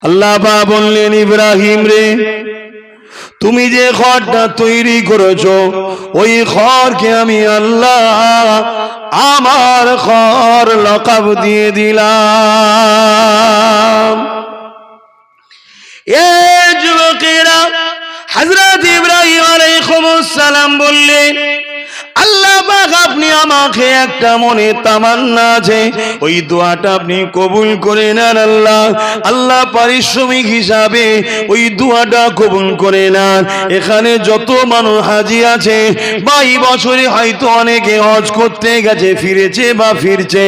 আল্লাহ পাক বললেন, ইব্রাহিম রে, তুমি যে ঘরটা তৈরি করেছো ওই ঘরকে আমি আল্লাহ আমার ঘর লকাব দিয়ে দিলাম। এ যুবকেরা, হযরত ইব্রাহিম আলাইহিস সালাম বললেন, আল্লাহ পাক আপনি আমাকে একটা মনে তামান্না আছে, ওই দোয়াটা আপনি কবুল করে নেন। আল্লাহ পারিশ্রমিক হিসাবে ওই দোয়াটা কবুল করে নেন। এখানে যত মানুষ হাজি আছে, 22 বছরে হয়তো অনেকে হজ করতে গেছে, ফিরেছে বা ফিরছে,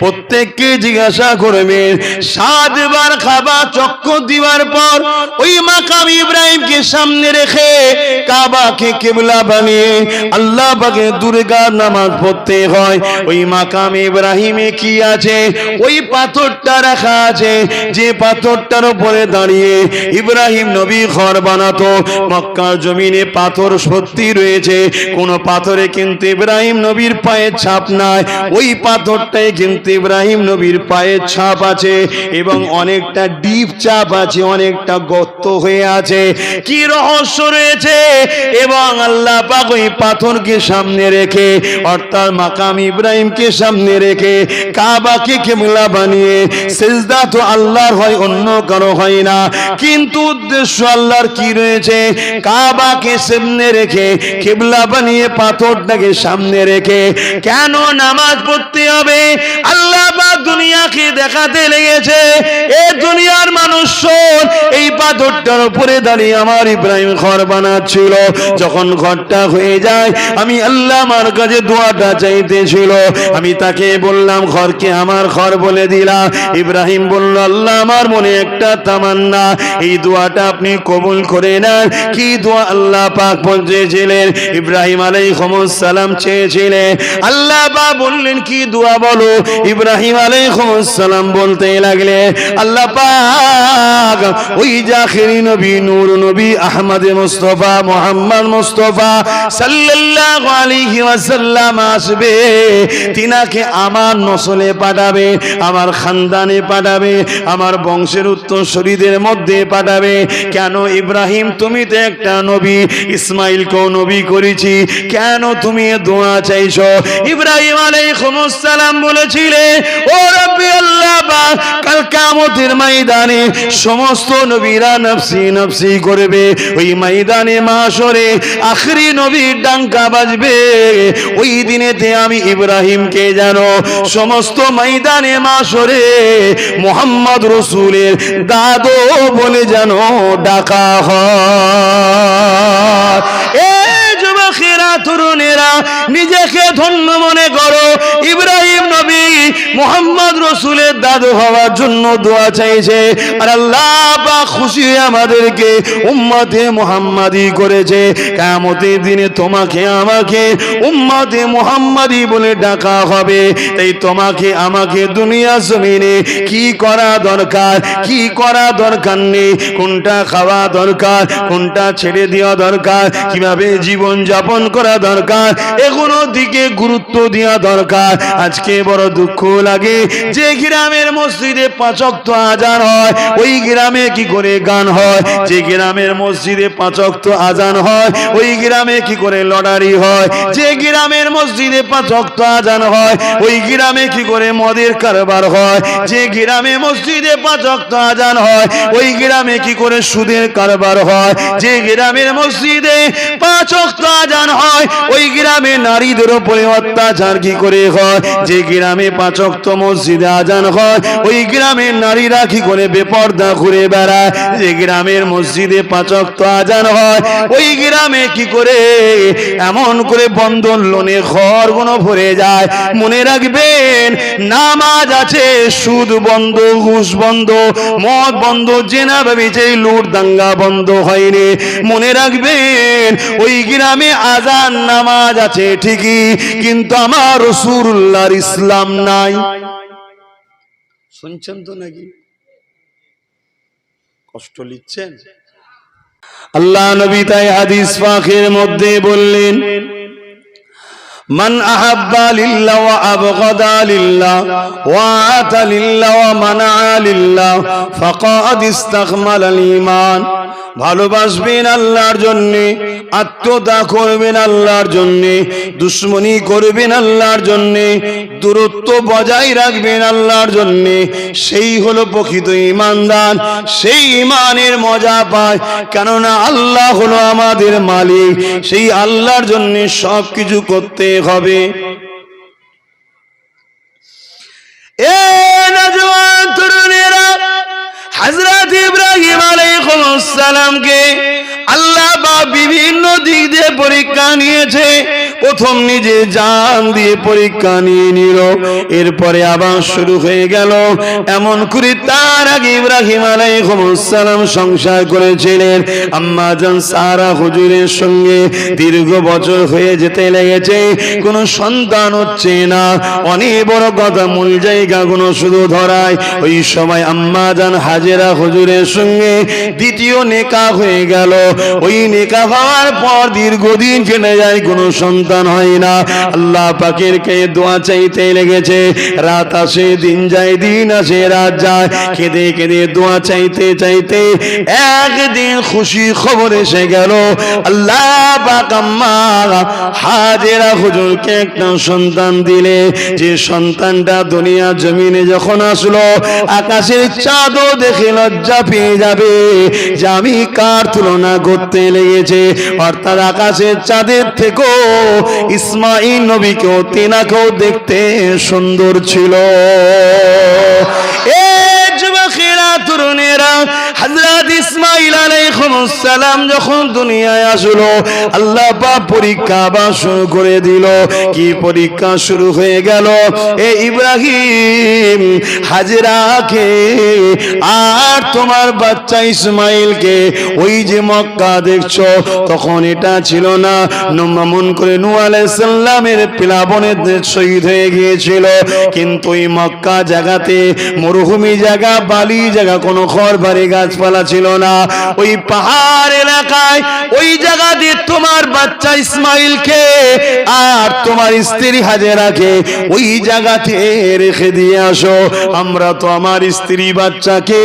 প্রত্যেককে জিজ্ঞাসা করবেন 7 বার খাবার চক্কর দিবার পর ওই মাকাম ইব্রাহিমকে সামনে রেখে কাবাকে কিবলা বানিয়ে আল্লাহ পাকে দুর্গা নামাজ পড়তে হয়। ওই মাকাম ইব্রাহিমে কি আছে? ওই পাথরটা রাখা আছে, যে পাথরটার উপরে দাঁড়িয়ে ইব্রাহিম নবী ঘর বানাতো। মক্কার জমিনে পাথর সত্যি রয়েছে, কোন পাথরে কিন্তু ইব্রাহিম নবীর পায়ের ছাপ নাই, ওই পাথরটাই কিন্তু ইব্রাহিম নবীর পায়ের ছাপ আছে, এবং অনেকটা ডিপ চাপ আছে, অনেকটা গর্ত হয়ে আছে। কি রহস্য রয়েছে? এবং আল্লাহ পাক ওই পাথরকে সামনে রেখে, অর্থাৎ মাকাম ইব্রাহিমকে সামনে রেখে কাবাকে কিবলা বানিয়ে, সিজদা তো আল্লাহর হয়, অন্য কারো হয় না, কিন্তু উদ্দেশ্য আল্লাহর কি রয়েছে? কাবাকে সামনে রেখে কিবলা বানিয়ে পাথরটাকে সামনে রেখে কেন নামাজ পড়তে হবে? আল্লাহ পাক দুনিয়াকে দেখাতে লেগেছে, এই দুনিয়ার মানুষ এই পাথরটার উপরে দাঁড়িয়ে আমার ইব্রাহিম ঘর বানাচ্ছিল। যখন ঘরটা হয়ে যায়, আমি আল্লাহ আমার কাছে দোয়াটা চাইতেছিল, আমি তাকে বললাম ঘরকে আমার ঘর বলে দিলাম। ইব্রাহিম বলল, আল্লাহ আমার মনে একটা তামান্না, এই দোয়াটা আপনি কবুল করে নেন। কি দোয়া আল্লাহ পাক বলেছিলেন? ইব্রাহিম আলাইহিস সালাম চেয়েছিলেন, আল্লাহ পাক বললেন কি দোয়া বলো? ইব্রাহিম আলাইহিস সালাম বলতে লাগলে, আল্লাহ পাক ওই জাখিরি নবী, নূর নবী, আহমদ মুস্তাফা, মুহাম্মদ মুস্তাফা সাল্লাল্লাহু আলাইহি ওয়াসাল্লাম আসবে, তিনাকে আমার নসলে পাঠাবে, আমার খানদানে পাঠাবে, আমার বংশের উত্তরসূরিদের মধ্যে পাঠাবে। কেন ইব্রাহিম, তুমি তো একটা নবী, ইসমাইলকেও নবী করেছি, কেন তুমি দোয়া চাইছো? ইব্রাহিম আলাইহিস সালাম বলেছিলেন, ও রব্বি আল্লাহ পাক, কাল কিয়ামতের ময়দানে সমস্ত নবীরা নফসি নফসি করবে, ওই ময়দানে মাশরে আখরি নবীর ডাঙ্কা বাজবে, ওই দিনেতে আমি ইব্রাহিমকে জানো সমস্ত ময়দানে মাশরে মুহাম্মদ রাসূলের দাদু বলে জানো ডাকা হয়। এই যুবকেরা, তরুণেরা, নিজেকে ধন্য মনে করো, ইব্রাহিম নবী মুহাম্মদ রাসূলের দাদু হওয়ার জন্য দোয়া চাইছে, আর আল্লাহ পাক খুশি হয়ে আমাদেরকে উম্মতে মুহাম্মাদি করেছে। কিয়ামতের দিনে তোমাকে আমাকে উম্মতে মুহাম্মাদি বলে ডাকা হবে। তাই তোমাকে আমাকে দুনিয়া জমিনে কি করা দরকার, কি করা দরকার নেই, কোনটা খাওয়া দরকার, কোনটা ছেড়ে দেওয়া দরকার, কিভাবে জীবন যাপন করা দরকার, এগুলোর দিকে গুরুত্ব দেওয়া দরকার। আজকে বড় দুঃখ লাগে, যে গ্রামের মসজিদে 5 ওয়াক্ত আজান হয়, ওই গ্রামে কি করে গান হয়? যে গ্রামের মসজিদে 5 ওয়াক্ত আজান হয়, ওই গ্রামে কি করে লটারি হয়? যে গ্রামের মসজিদে 5 ওয়াক্ত আজান হয়, ওই গ্রামে কি করে মদের কারবার হয়? যে গ্রামে মসজিদে 5 ওয়াক্ত আজান হয়, ওই গ্রামে কি করে সুদের কারবার হয়? যে গ্রামের মসজিদে 5 ওয়াক্ত আজান হয়, ওই গ্রামে নারীদের উপরে অত্যাচার কি করে হয়? যে গ্রামে 5 ওয়াক্ত মসজিদে আজান হয়, ওই গ্রামে নারীরা কি করে বেপর্দা ঘুরে বেড়ায়? যে গ্রামের মসজিদে 5 ওয়াক্ত আজান হয়, ওই গ্রামে কি করে এমন করে বন্ধন লোনে ঘরগুলো ভরে যায়। মনে রাখবেন, নামাজ আছে, সুদ বন্ধ, ঘুষ বন্ধ, মদ বন্ধ, জেনা ব্যভিচার, লুট দাঙ্গা বন্ধ হয়নি। মনে রাখবেন, ওই গ্রামে আজান নামাজ আছে ঠিকই, কিন্তু আমার রাসূলুল্লাহর ইসলাম নাই। শুনছেন তো নাকি? কষ্ট লিখছেন? আল্লাহ নবী তাই হাদিস পাকের মধ্যে বললেন, মান আহাব্বা লিল্লাহ ওয়া আবগাদা লিল্লাহ ওয়া আতা লিল্লাহ ওয়া মানা লিল্লাহ ফাকাদ ইস্তাকমালাল ঈমান। ভালোবাসবেন আল্লাহর জন্যে, আত্মত্যাগ করবেন আল্লাহর জন্যে, দুশ্মনী করবেন আল্লাহর জন্যে, দূরত্ব বজায় রাখবেন আল্লাহর জন্যে, সেই হলো প্রকৃত ঈমানদার। সেই ঈমানের মজা পায়, কেননা আল্লাহ হলো আমাদের মালিক। সেই আল্লাহর জন্যে সব কিছু করতে হবে। এ নওজওয়ান তরুণেরা, হযরত ইব্রাহিম আলাইহিস সালামকে আল্লাহ বিভিন্ন দিক দিয়ে পরীক্ষা নিয়েছে। প্রথম নিজে জান দিয়ে পরীক্ষা নিয়ে নিল, এরপরে আবার শুরু হয়ে গেল। এমন করে তার আগে ইব্রাহিম আলাইহিস সালাম সংসার করেছিলেন আম্মা জান সারা হুজুরের সঙ্গে। দীর্ঘ বছর হয়ে যেতে লেগেছে, কোনো সন্তান হচ্ছে না। অনেক বড় কথা, মূল জায়গাগুলো শুধু ধরায়। ওই সময় আম্মা জান হাজেরা হুজুরের সঙ্গে দ্বিতীয় নেকাহ হয়ে গেল। ওই নেকাহ হওয়ার পর দীর্ঘদিন কেটে যায়, কোনো সন্তান হয় না। আল্লাহ পাকের কে দোয়া চাইতে লেগেছে। রাত আসে, দিন যায়, দিন আসে, রাত যায়। কেঁদে কেঁদে দোয়া চাইতে চাইতে একদিন খুশি খবর এসে গেল। আল্লাহ পাক আম্মা হাজেরা হুজুরকে একটা সন্তান দিলে। যে সন্তানটা দুনিয়া জমিনে যখন আসলো, আকাশের চাঁদও দেখে লজ্জা পেয়ে যাবে যে আমি কার তুলনা করতে লেগেছে। অর্থাৎ আকাশের চাঁদের থেকেও ইসমাঈল নবীকেও তিনাকেও দেখতে সুন্দর ছিল। এ যুবকেরা, তরুণেরা, হযরত ইসমাঈল আলাইহিস সালাম যখন দুনিয়ায় আসলো, আল্লাহ পাক পরীক্ষা আবার শুরু করে দিল। কি পরীক্ষা শুরু হয়ে গেল? এ ইব্রাহিম, হাজেরাকে আর তোমার বাচ্চা ইসমাঈলকে ওই যে মক্কা দেখছো, তখন এটা ছিল না। মন করে নূহ আলাইহিস সালামের প্লাবনে শহীদ হয়ে গিয়েছিল। কিন্তু ওই মক্কা জায়গাতে মরুভূমি জায়গা, বালি জায়গা, কোনো ঘর বাড়ি গাছপালা ছিল না। ওই পাহাড় এলাকায় ওই জায়গাতে তোমার বাচ্চা ইসমাঈলকে আর তোমার স্ত্রী হাজেরাকে ওই জায়গাতে রেখে দিয়ে আসো। আমরা তো আমার স্ত্রী বাচ্চাকে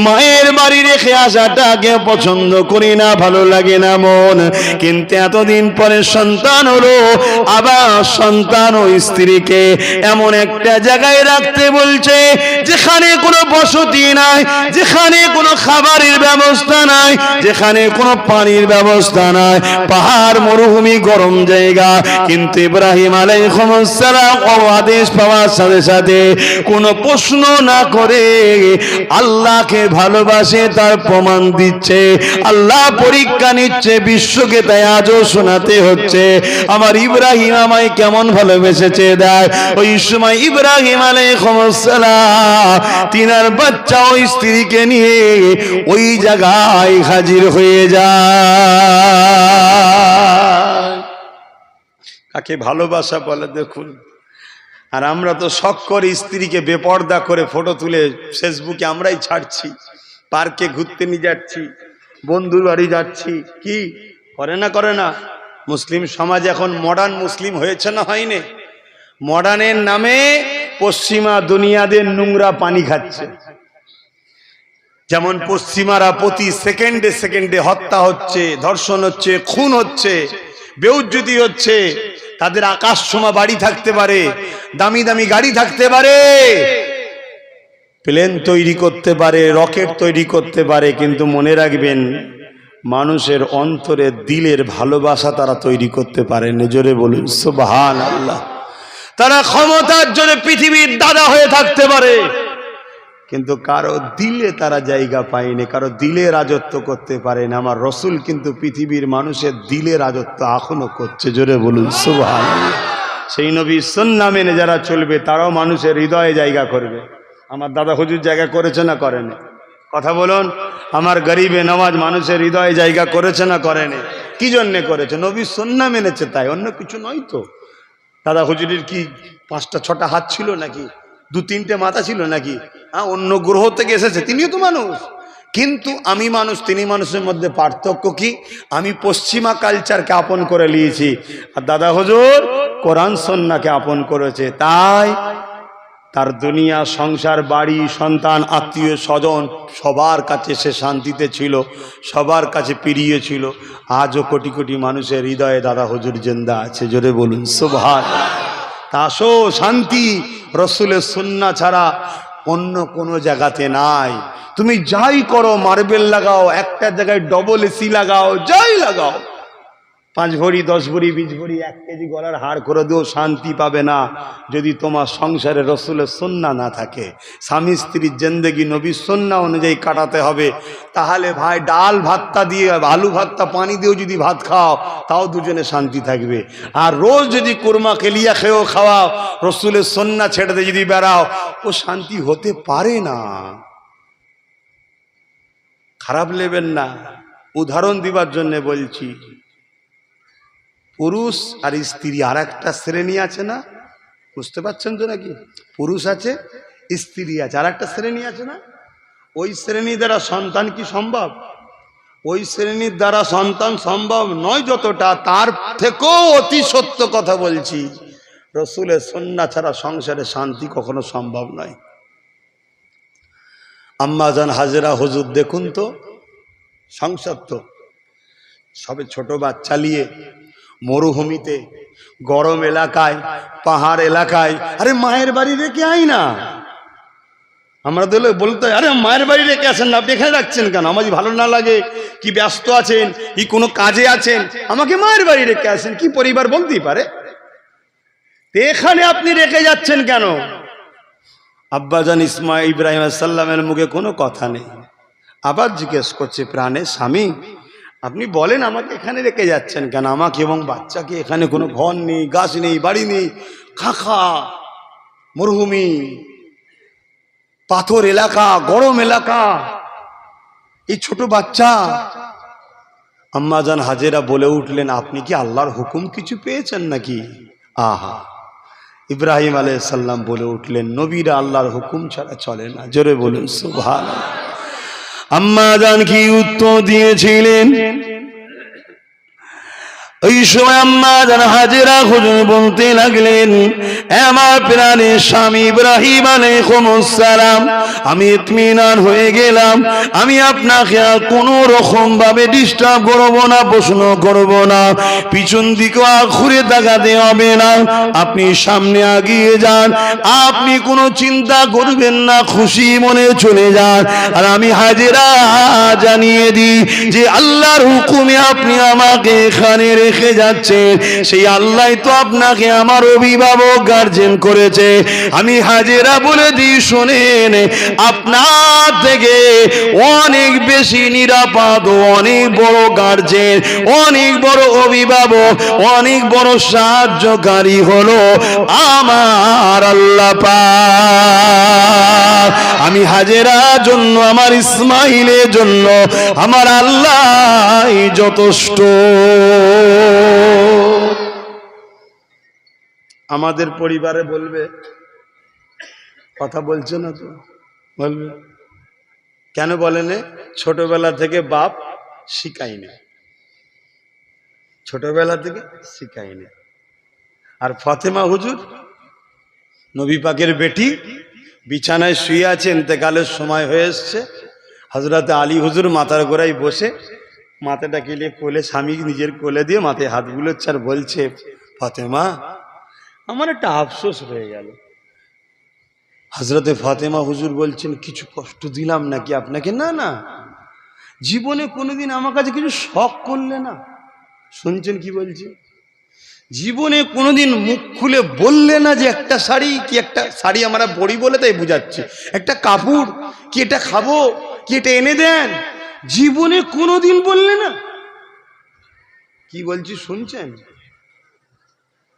মায়ের বাড়ি রেখে আসাটাকে পছন্দ করি না, ভালো লাগে না মন। কিন্তু এতদিন পরে সন্তান হলো, আবার সন্তান ও স্ত্রীকে এমন একটা জায়গায় রাখতে বলছে যেখানে কোনো বসতি নাই, যেখানে কোনো খাবারের ব্যবস্থা নাই, যেখানে কোনো পানির ব্যবস্থা নাই, পাহাড়, মরুভূমি, গরম জায়গা। কিন্তু ইব্রাহিম আলাইহিস সালাম আদেশ পাওয়ার সাথে সাথে কোনো প্রশ্ন না করে আল্লাহকে ভালোবাসে, তার প্রমাণ দিচ্ছে। আল্লাহ পরীক্ষা নিচ্ছে বিশ্বকে, তাই আজও শোনাতে হচ্ছে আমার ইব্রাহিম আমায় কেমন ভালোবেসেছে। দেয় ওই সময় ইব্রাহিম আলাইহিস সালাম তিনার বাচ্চা ও স্ত্রীকে নিয়ে ওই জায়গায় হাজির হয়ে যায়। কাকে ভালোবাসা বলে দেখুন। আর আমরা তো শখ করে স্ত্রীকে বেপর্দা করে ফটো তুলে ফেসবুকে আমরাই ছাড়ছি, পার্কে ঘুরতে নিয়ে যাচ্ছি, বন্ধুর বাড়ি যাচ্ছি। কি করে না? মুসলিম সমাজ এখন মডার্ন মুসলিম হয়েছে না হয়নি? মডার্নের নামে পশ্চিমা দুনিয়াদের নোংরা পানি খাচ্ছে। যেমন পশ্চিমারা প্রতি সেকেন্ডে সেকেন্ডে হত্যা হচ্ছে, ধর্ষণ হচ্ছে, খুন হচ্ছে, বেউজ্জতি হচ্ছে। তাদের আকাশ ছোঁয়া বাড়ি থাকতে পারে, দামি দামি গাড়ি থাকতে পারে, প্লেন তৈরি করতে পারে, রকেট তৈরি করতে পারে, কিন্তু মনে রাখবেন মানুষের অন্তরে দিলের ভালোবাসা তারা তৈরি করতে পারে না। জোরে বলুন সুবহানাল্লাহ। তারা ক্ষমতার জন্য পৃথিবীর দাদা হয়ে থাকতে পারে, কিন্তু কারো দিলে তারা জায়গা পায়নি, কারো দিলে রাজত্ব করতে পারে না। আমার রসুল কিন্তু পৃথিবীর মানুষের দিলে রাজত্ব এখনো করছে। জোরে বলুন সুবহানাল্লাহ। সেই নবীর সুন্নাহ মেনে যারা চলবে তারাও মানুষের হৃদয়ে জায়গা করবে। আমার দাদা হুজুর জায়গা করেছে না করেনি? কথা বলুন। আমার গরিবে নওয়াজ মানুষের হৃদয়ে জায়গা করেছে না করেনি? কি জন্যে করেছে? নবীর সুন্নাহ মেনেছে, তাই, অন্য কিছু নয় তো। দাদা হুজুরের কি 5টা 6টা হাত ছিল নাকি? 2-3টে মাথা ছিল নাকি? অন্য গ্রহ থেকে এসেছে, তিনিও তো মানুষ। কিন্তু আমি মানুষ, তিনি মানুষের মধ্যে পার্থক্য কি? আমি পশ্চিমা কালচারকে আপন করে নিয়েছি, আর দাদা হুজুর কোরআন সুন্নাহকে আপন করেছে। তাই তার দুনিয়া, সংসার, বাড়ি, সন্তান, আত্মীয় স্বজন সবার কাছে সে শান্তিতে ছিল, সবার কাছে প্রিয় ছিল। আজও কোটি কোটি মানুষের হৃদয়ে দাদা হুজুর জিন্দা আছে। জোরে বলুন সুবহানাল্লাহ। তা আসো, শান্তি রসুলের সুন্নাহ ছাড়া অন্য কোনো জায়গাতে নাই। তুমি যাই করো, মার্বেল লাগাও, একটা জায়গায় ডবল এসি লাগাও, যাই লাগাও, 5 ভরি 10 ভরি 20 ভরি 1 কেজি গলার হাড় করে দিও, শান্তি পাবে না যদি তোমার সংসারে রসুলের সুন্নাহ না থাকে। স্বামী স্ত্রীর জিন্দেগি নবীর সুন্নাহ অনুযায়ী কাটাতে হবে। তাহলে ভাই ডাল ভাতটা দিয়ে, আলু ভাতটা পানি দিয়েও যদি ভাত খাও, তাও দুজনে শান্তি থাকবে। আর রোজ যদি কুরমা কেলিয়া খেয়েও খাওয়াও, রসুলের সুন্নাহ ছেড়ে দিয়ে যদি বেড়াও, ও শান্তি হতে পারে না। খারাপ নেবেন না, উদাহরণ দিবার জন্য বলছি। পুরুষ আর স্ত্রী আর একটা শ্রেণী আছে না? বুঝতে পারছেন তো নাকি? পুরুষ আছে, স্ত্রী আছে, আর একটা শ্রেণী আছে না? ওই শ্রেণীর দ্বারা সন্তান কি সম্ভব? ওই শ্রেণীর দ্বারা সন্তান সম্ভব নয় যতটা, তার থেকেও অতি সত্য কথা বলছি, রসুলের সুন্নাহ ছাড়া সংসারে শান্তি কখনো সম্ভব নয়। আম্মা জান হাজেরা হুজুর দেখুন তো, সংসার তো সবে ছোট বাচ্চা নিয়ে মরুভূমিতে, গরম এলাকায়, পাহাড় এলাকায়, আরে মায়ের বাড়ি রেখে আই না। আমরা তো বলতে, আরে মায়ের বাড়ি রেখে আসেন না, আপনি এখানে রাখছেন কেন? আমার ভালো না লাগে, কি ব্যস্ত আছেন, কি কোনো কাজে আছেন, আমাকে মায়ের বাড়ি রেখে আসেন, কি পরিবার বলতেই পারে। এখানে আপনি রেখে যাচ্ছেন কেন? আব্বাজান ইব্রাহিম আলাইহিস সালামের মুখে কোনো কথা নেই। আবার জিজ্ঞেস করছে প্রাণের স্বামী, আপনি বলেন আমাকে এখানে রেখে যাচ্ছেন কেন? আমাকে এবং বাচ্চাকে, এখানে কোনো ঘর নেই, গাছ নেই, বাড়ি নেই, খাখা মরুভূমি, পাথর এলাকা, গরম এলাকা, এই ছোট বাচ্চা। আম্মা জান হাজেরা বলে উঠলেন, আপনি কি আল্লাহর হুকুম কিছু পেয়েছেন নাকি? আহা, ইব্রাহিম আলাইহিস সালাম বলে উঠলেন, নবীরা আল্লাহর হুকুম ছাড়া চলে না। জোরে বলুন সুবহানাল্লাহ। আম্মা জান কি উত্তর দিয়েছিলেন? ওই সময় আম্মা জান হাজেরা হুজুর বলতে লাগলেন, আমার প্রাণের স্বামী ইব্রাহিম আলাইহিস সালাম, আমি ইতমিনান হয়ে গেলাম, আমি আপনাকে আর কোনো রকম ভাবে ডিস্টার্ব করব না, প্রশ্ন করব না, পিছন দিকে ঘুরে তাকাতে হবে না, আপনি সামনে এগিয়ে যান, আপনি কোনো চিন্তা করবেন না, খুশি মনে চলে যান। আর আমি হাজেরা জানিয়ে দিই যে আল্লাহর হুকুমে আপনি আমাকে এখানে রেখে যাচ্ছেন, সেই আল্লাহ তো আপনাকে আমার অভিভাবক গার্জেন করেছে। আমি হাজেরা বলে দিই, শোনেন, আপনার থেকে অনেক বেশি নিরাপদ, অনেক বড় গার্জেন, অনেক বড় অভিভাবক, অনেক বড় সাহায্যকারী হলো আমার আল্লাহ পাক। আমি হাজেরার জন্য, আমার ইসমাইলের জন্য আমার আল্লাহ যথেষ্ট। আমাদের পরিবারে বলবে, কথা বলছে না তো, বলবে কেন বলেন? ছোটবেলা থেকে বাপ শিখায়নি, ছোটবেলা থেকে শিখায়নি। আর ফাতেমা হুজুর, নবী পাকের বেটি, বিছানায় শুয়ে আছে, ইন্তেকালের সময় হয়ে এসছে। হযরত আলী হুজুর মাথার গোড়ায় বসে, মাথাটা কেলে কোলে, স্বামী নিজের কোলে দিয়ে মাথায় হাত বুলোচ্ছে আর বলছে, ফাতেমা, আমার একটা আফসোস হয়ে গেল। হযরতে ফাতেমা হুজুর বলছেন, কিছু কষ্ট দিলাম নাকি আপনাকে? না না, জীবনে কোনোদিন আমার কাছে কিছু শখ করলে না। শুনছেন কি বলছি? জীবনে কোনোদিন মুখ খুলে বললে না যে একটা শাড়ি, কি একটা শাড়ি আমরা পরি বলে তাই বুঝাচ্ছি, একটা কাপড়, কি এটা খাবো, কি এটা এনে দেন, জীবনে কোনোদিন বললে না। কি বলছি শুনছেন?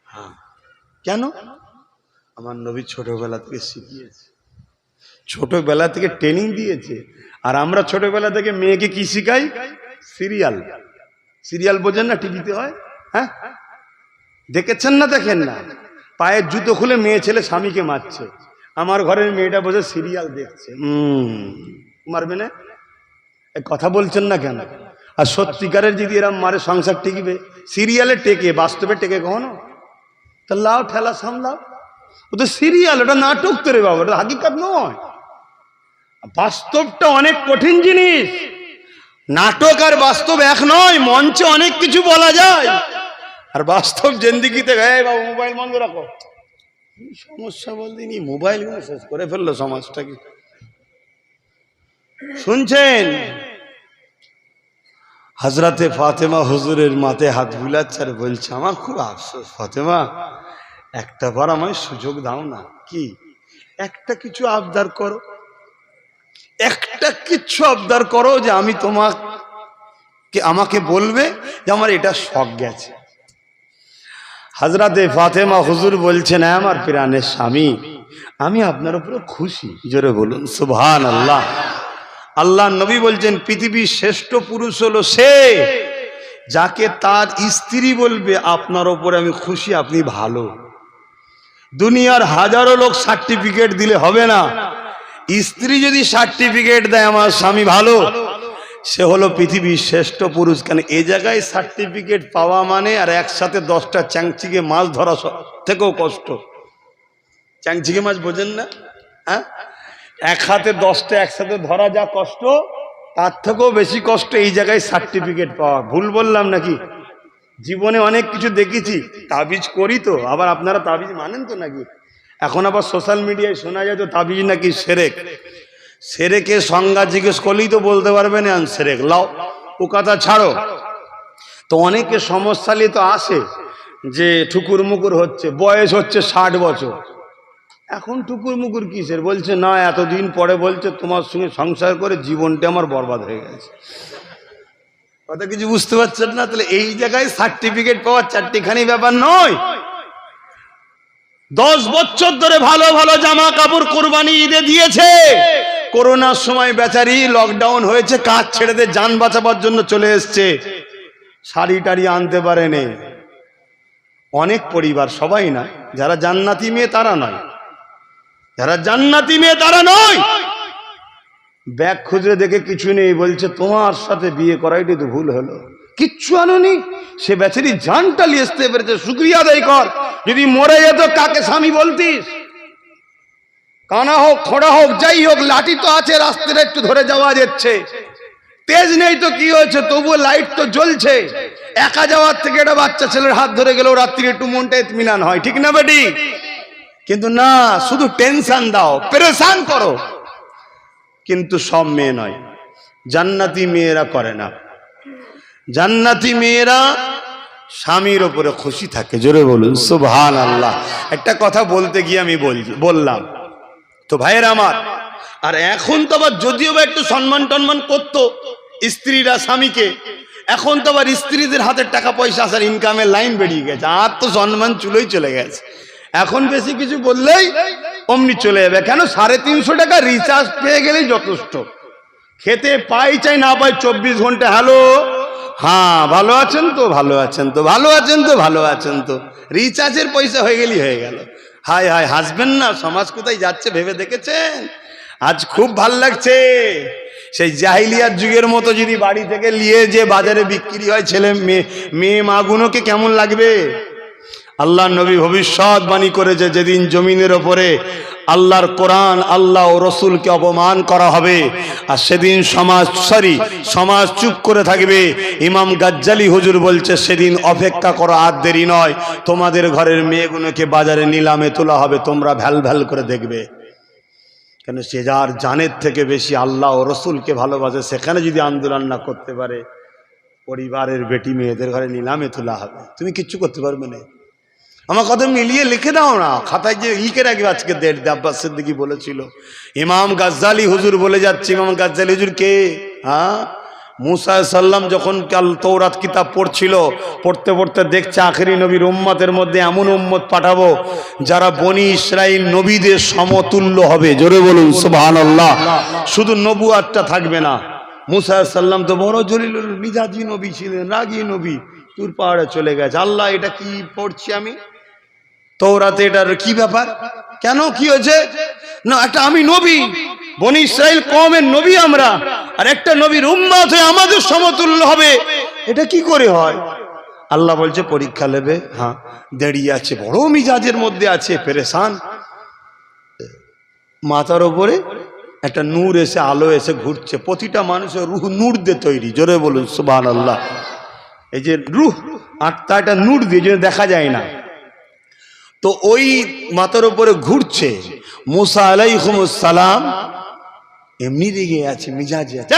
হ্যাঁ, কেন? আমার নবী ছোটবেলা থেকে শিখিয়েছে, ছোটবেলা থেকে ট্রেনিং দিয়েছে। আর আমরা ছোটবেলা থেকে মেয়েকে কি শিখাই? সিরিয়াল। সিরিয়াল বোঝেন না? টিভিতে হয়, হ্যাঁ, দেখেছেন না? দেখেন না? পায়ের জুতো খুলে মেয়ে ছেলে স্বামীকে মারছে, আমার ঘরের মেয়েটা বসে সিরিয়াল দেখছে। মারবে না? কথা বলছেন না কেন? আর সত্যিকারের যদি এরম মারে সংসার টিকবে? সিরিয়ালে টেকে, বাস্তবে টেকে কখনো? তা লাও ঠেলা সামলাও, ও তো সিরিয়াল, ওটা নাটক তো রে বাবা, ওটা হাকিকাত নয়। বাস্তবটা অনেক কঠিন জিনিস, নাটক আর বাস্তব এক নয়। মঞ্চে অনেক কিছু বলা যায়, আর বাস্তব জিন্দেগিতে বাবু মোবাইল বন্ধ রাখো, কি সমস্যা বলদিনি, মোবাইল শেষ করে ফেললো সমাজটাকে। শুনছেন হযরতে ফাতেমা হুজুরের মাথায় হাত বুলাচ্ছে আর বলছে, আমার খুব আফসোস ফাতেমা, একটা বার আমায় সুযোগ দাও না। কি? একটা কিছু আবদার করো, একটা কিছু আবদার করো যে আমি তোমাকে, আমাকে বলবে যে আমার এটা শখ গেছে। হযরতে ফাতেমা হুজুর বলছেন, আমার প্রাণের স্বামী, আমি আপনার উপরে খুশি। জোরে বলুন সুবহানাল্লাহ। আল্লাহ নবী বলছেন, পৃথিবীর শ্রেষ্ঠ পুরুষ হলো সে যাকে তার স্ত্রী বলবে আপনার উপরে আমি খুশি, আপনি ভালো। দুনিয়ার হাজারো লোক সার্টিফিকেট দিলে হবে না, স্ত্রী যদি সার্টিফিকেট দেয় আমার স্বামী ভালো, সে হলো পৃথিবীর শ্রেষ্ঠ পুরুষ। কেন এই জায়গায় সার্টিফিকেট পাওয়া মানে আর একসাথে 10টা চ্যাংচিকে মাছ ধরা থেকেও কষ্ট। চ্যাংচিকে মাছ বোঝেন না? হ্যাঁ, এক হাতে 10টা একসাথে ধরা যা কষ্ট, তার থেকেও বেশি কষ্ট এই জায়গায় সার্টিফিকেট পাওয়া। ভুল বললাম নাকি? জীবনে অনেক কিছু দেখেছি, তাবিজ করি তো, আবার আপনারা তাবিজ মানেন তো নাকি? এখন আবার সোশ্যাল মিডিয়ায় শোনা যায় তো তাবিজ নাকি সেরেক। সেরেকের সংজ্ঞা জিজ্ঞেস করলেই তো বলতে পারবে না সেরেক। লাও ও কথা ছাড়ো, তো অনেকে সমস্যালি তো আসে যে ঠুকুর মুকুর হচ্ছে, বয়স হচ্ছে 60 বছর, এখন টুকুর মুকুর কিসের? বলছে না, এতদিন পরে বলছে তোমার সঙ্গে সংসার করে জীবনটা আমার বরবাদ হয়ে গেছে। কথা কিছু বুঝতে পারছেন না? তাহলে এই জায়গায় সার্টিফিকেট পাওয়ার চারটিখানি ব্যাপার নয়। 10 বছর ধরে ভালো ভালো জামা কাপড় কোরবানি ঈদে দিয়েছে, করোনার সময় বেচারি লকডাউন হয়েছে, কাজ ছেড়ে দিয়ে যান বাঁচাবার জন্য চলে এসছে, শাড়ি টাড়ি আনতে পারেনি। অনেক পরিবার, সবাই না, যারা জান্নাতি মেয়ে তারা নয়, যারা জান্নাতি মেয়ে তারা নয়, ব্যাগ খুঁজে দেখে কিছু নেই, বলছে তোমার সাথে বিয়ে করাইটি তো ভুল হলো, কিচ্ছু আনোনি। সে বেচারি জানটা নিয়ে আসতে পেরেছে, শুকরিয়া আদায় কর। যদি মরে যেত কাকে স্বামী বলতিস? কানা হোক, খোড়া হোক, যাই হোক, লাঠি তো আছে, রাস্তাটা একটু ধরে যাওয়া যাচ্ছে, তেজ নেই তো কি হয়েছে, তবুও লাইট তো জ্বলছে। একা যাওয়ার থেকে একটা বাচ্চা ছেলের হাত ধরে গেলেও রাত্রি একটু মনটা ইতমিনান হয়, ঠিক না বেটি? কিন্তু না, শুধু টেনশন দাও, পেরেশান করো। কিন্তু সব মেয়ে নয়, জান্নাতি মেয়েরা করে না। জান্নাতি মেয়েরা স্বামীর উপরে খুশি থাকে। জোরে বলুন সুবহানাল্লাহ। একটা কথা বলতে গিয়ে আমি বললাম তো ভাইয়েরা আমার, আর এখন তো আবার যদিও বা একটু সম্মান টন্মান করতো স্ত্রীরা স্বামীকে, এখন তো আবার স্ত্রীদের হাতে টাকা পয়সা আসার ইনকামের লাইন বেরিয়ে গেছে, আর তো সম্মান চুলোই চলে গেছে। এখন বেশি কিছু বললেই অমনি চলে যাবে। কেন? 350 টাকা রিচার্জ পেয়ে গেলেই যথেষ্ট। খেতে পাই চাই না পাই 24 ঘন্টা হ্যালো, হ্যাঁ ভালো আছেন তো, ভালো আছেন তো, ভালো আছেন তো, ভালো আছেন তো, রিচার্জের পয়সা হয়ে গেলেই হয়ে গেল। হায় হায়, হাসবেন না, সমাজ কোথায় যাচ্ছে ভেবে দেখেছেন? আজ খুব ভাল লাগছে। সেই জাহিলিয়ার যুগের মতো যদি বাড়ি থেকে নিয়ে যে বাজারে বিক্রি হয় ছেলে মেয়ে মাগুনোকে কেমন লাগবে? আল্লাহ নবী ভবিষ্যৎবাণী করেছে, যেদিন জমিনের ওপরে আল্লাহর কোরআন, আল্লাহ ও রসুলকে অপমান করা হবে, আর সেদিন সমাজ চুপ করে থাকবে। ইমাম গাজ্জালি হুজুর বলছে, সেদিন অপেক্ষা করো, আর দেরি নয়, তোমাদের ঘরের মেয়েগুলোকে বাজারে নিলামে তোলা হবে, তোমরা ভ্যাল ভ্যাল করে দেখবে। কেন? সে যার জানের থেকে বেশি আল্লাহ ও রসুলকে ভালোবাসে, সেখানে যদি আন্দোলন না করতে পারে, পরিবারের বেটি মেয়েদের ঘরে নিলামে তোলা হবে, তুমি কিচ্ছু করতে পারবে না। আমার কথা মিলিয়ে লিখে দাও না, খাতায় যে লিখে রাখবে। আজকে আব্বাস সিদ্দিকী বলেছিল, ইমাম গাজ্জালি হুজুর বলে যাচ্ছে। ইমাম গাজ্জালি হুজুর কে? হ্যাঁ, মুসা সাল্লাম যখন কাল তৌরাত কিতাব পড়ছিল, পড়তে পড়তে দেখছে আখেরি নবীর উম্মতের মধ্যে এমন উম্মত পাঠাবো যারা বনি ইসরাইল নবীদের সমতুল্য হবে। জোরে বলুন সুবহানাল্লাহ। শুধু নবুয়াতটা থাকবে না। মুসা সাল্লাম তো বড় জলিলুল মিজাজি নবী ছিলেন, রাগী নবী, তুর পাহাড়ে চলে গেছে। আল্লাহ, এটা কি পড়ছি আমি তৌরাতে, এটার কি ব্যাপার? কেন, কি হয়েছে? না, একটা আমি নবী, বনি ইসরাইল কওমের নবী আমরা, আর একটা নবীর উম্মত হয়ে আমাদের সমতুল্য হবে, এটা কি করে হয়? আল্লাহ বলছে পরীক্ষা নেবে। হ্যাঁ, দাঁড়িয়ে আছে, বড় মিজাজের মধ্যে আছে, পেরেশান। মাথার ওপরে একটা নূর এসে, আলো এসে ঘুরছে। প্রতিটা মানুষের রুহ নূর দিয়ে তৈরি, জোরে বলুন সুবহানাল্লাহ। এই যে রুহ আত্মা, এটা নূর দিয়ে, যেটা দেখা যায় না। তো ওই মাথার উপরে ঘুরছে। মুসা আলাইহিস সালাম এমনি রেগে আছে, মিজাজে আছে।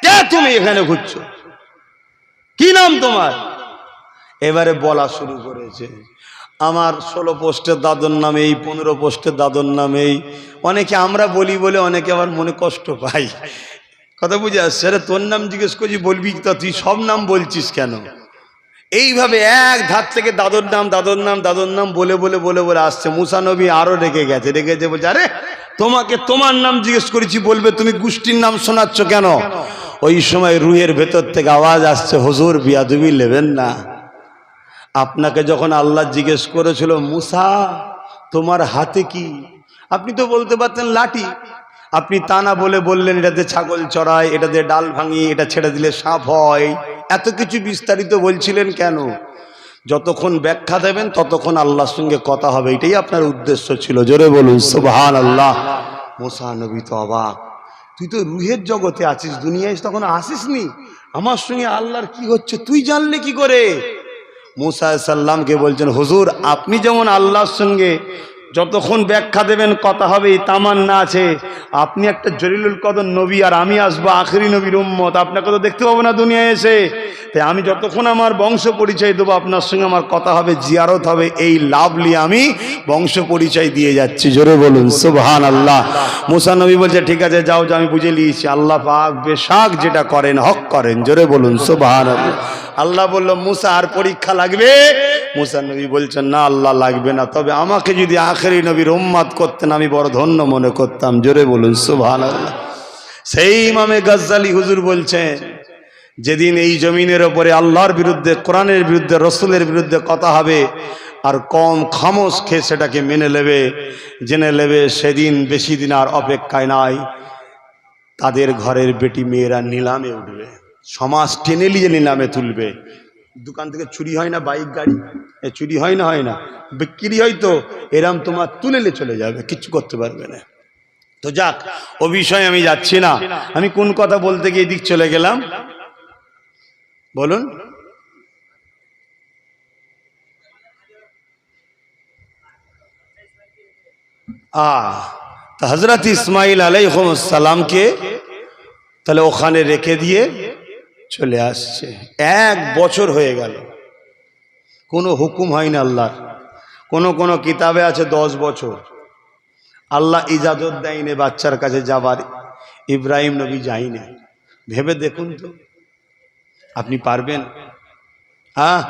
কে তুমি এখানে ঘুরছো? কি নাম তোমার? এবারে বলা শুরু করেছে, আমার 16 পোস্টের দাদুর নাম এই, 15 পোস্টের দাদুর নাম এই। অনেকে আমরা বলি বলে অনেকে আবার মনে কষ্ট পাই। কথা বুঝে আসছে? আরে তোর নাম জিজ্ঞেস করছি, বলবি তা তুই সব নাম বলছিস কেন? এইভাবে এক ধার থেকে দাদুর নাম দাদুর নাম দাদুর নাম বলে বলে বলে বলে আসছে। মুসা নবী আরো রেগে গেছে, বলছে আরে তোমাকে তোমার নাম জিজ্ঞেস করেছি, বলবে তুমি গোষ্ঠীর নাম শোনাচ্ছ কেন? ওই সময় রুহের ভেতর থেকে আওয়াজ আসছে, হুজুর বিয়াদবি নেবেন না। আপনাকে যখন আল্লাহ জিজ্ঞেস করেছিল মুসা তোমার হাতে কি, আপনি তো বলতে পারতেন লাঠি। আপনি তা না বলে বললেন এটাতে ছাগল চড়ায়, এটাতে ডাল ভাঙি, এটা ছেড়ে দিলে সাপ হয়। এত কিছু বিস্তারিত বলছিলেন কেন? যতক্ষণ ব্যাখ্যা দেবেন ততক্ষণ আল্লাহর সঙ্গে কথা হবে, এটাই আপনার উদ্দেশ্য ছিল। জোরে বলুন সুবহানাল্লাহ। মুসা নবী তো অবাক, তুই তো রুহের জগতে আছিস, দুনিয়ায় তখন আসিসনি, আমার সঙ্গে আল্লাহর কি হচ্ছে তুই জানলে কি করে? মুসা সাল্লামকে বলছেন, হুজুর আপনি যেমন আল্লাহর সঙ্গে যতক্ষণ ব্যাখ্যা দেবেন কথা হবে এই তামান্না আছে। আপনি একটা জলিলুল কদর নবী, আর আমি আসবো আখেরি নবীর উম্মত, আপনাকে তো দেখতে পাবো না দুনিয়ায় এসে। তাই আমি যতক্ষণ আমার বংশ পরিচয় দেবো, আপনার সঙ্গে আমার কথা হবে, জিয়ারত হবে, এই লাভ নিয়ে আমি বংশ পরিচয় দিয়ে যাচ্ছি। জোরে বলুন সুবহানাল্লাহ। মুসা নবী বলছে ঠিক আছে যাও যাও, আমি বুঝে নিয়েছি, আল্লাহ পাক বেশাক যেটা করেন হক করেন। জোরে বলুন সুবহানাল্লাহ। আল্লাহ বলল মুসা আর পরীক্ষা লাগবে? মুসা নবী বলছেন না আল্লাহ লাগবে না, তবে আমাকে যদি আখেরি নবীর উম্মত করতেন আমি বড় ধন্য মনে করতাম। জোরে বলুন সুবহানাল্লাহ। সেই ইমামে গজ্জালি হুজুর বলছেন, যেদিন এই জমিনের ওপরে আল্লাহর বিরুদ্ধে, কোরআনের বিরুদ্ধে, রসুলের বিরুদ্ধে কথা হবে আর কম খামোশ খেয়ে সেটাকে মেনে নেবে, জেনে নেবে, সেদিন বেশি দিন আর অপেক্ষায় নাই। তাদের ঘরের বেটি মেয়েরা নিলামে উঠবে, সমাজ টেনে নিয়ে নিলামে তুলবে। দোকান থেকে চুরি হয় না, বাইক গাড়ি এ চুরি হয় না, হয় না, বিক্রি হয়, তো এরম তোমার তুলে নিয়ে চলে যাবে, কিচ্ছু করতে পারবে না। তো যাক, ও বিষয়ে আমি যাচ্ছি না। আমি কোন কথা বলতে গিয়ে দিক চলে গেলাম বলুন? তো হযরত ইসমাইল আলাইহিস সালামকে তাহলে ওখানে রেখে দিয়ে চলে আসছে। 1 বছর হয়ে গেল, কোনো হুকুম হয় না আল্লাহর। কোন কিতাবে আছে 10 বছর। আল্লাহ ইজাজত দেয়নি বাচ্চার কাছে যাবার, ইব্রাহিম নবী যায়নি। ভেবে দেখুন তো, আপনি পারবেন? হ্যাঁ,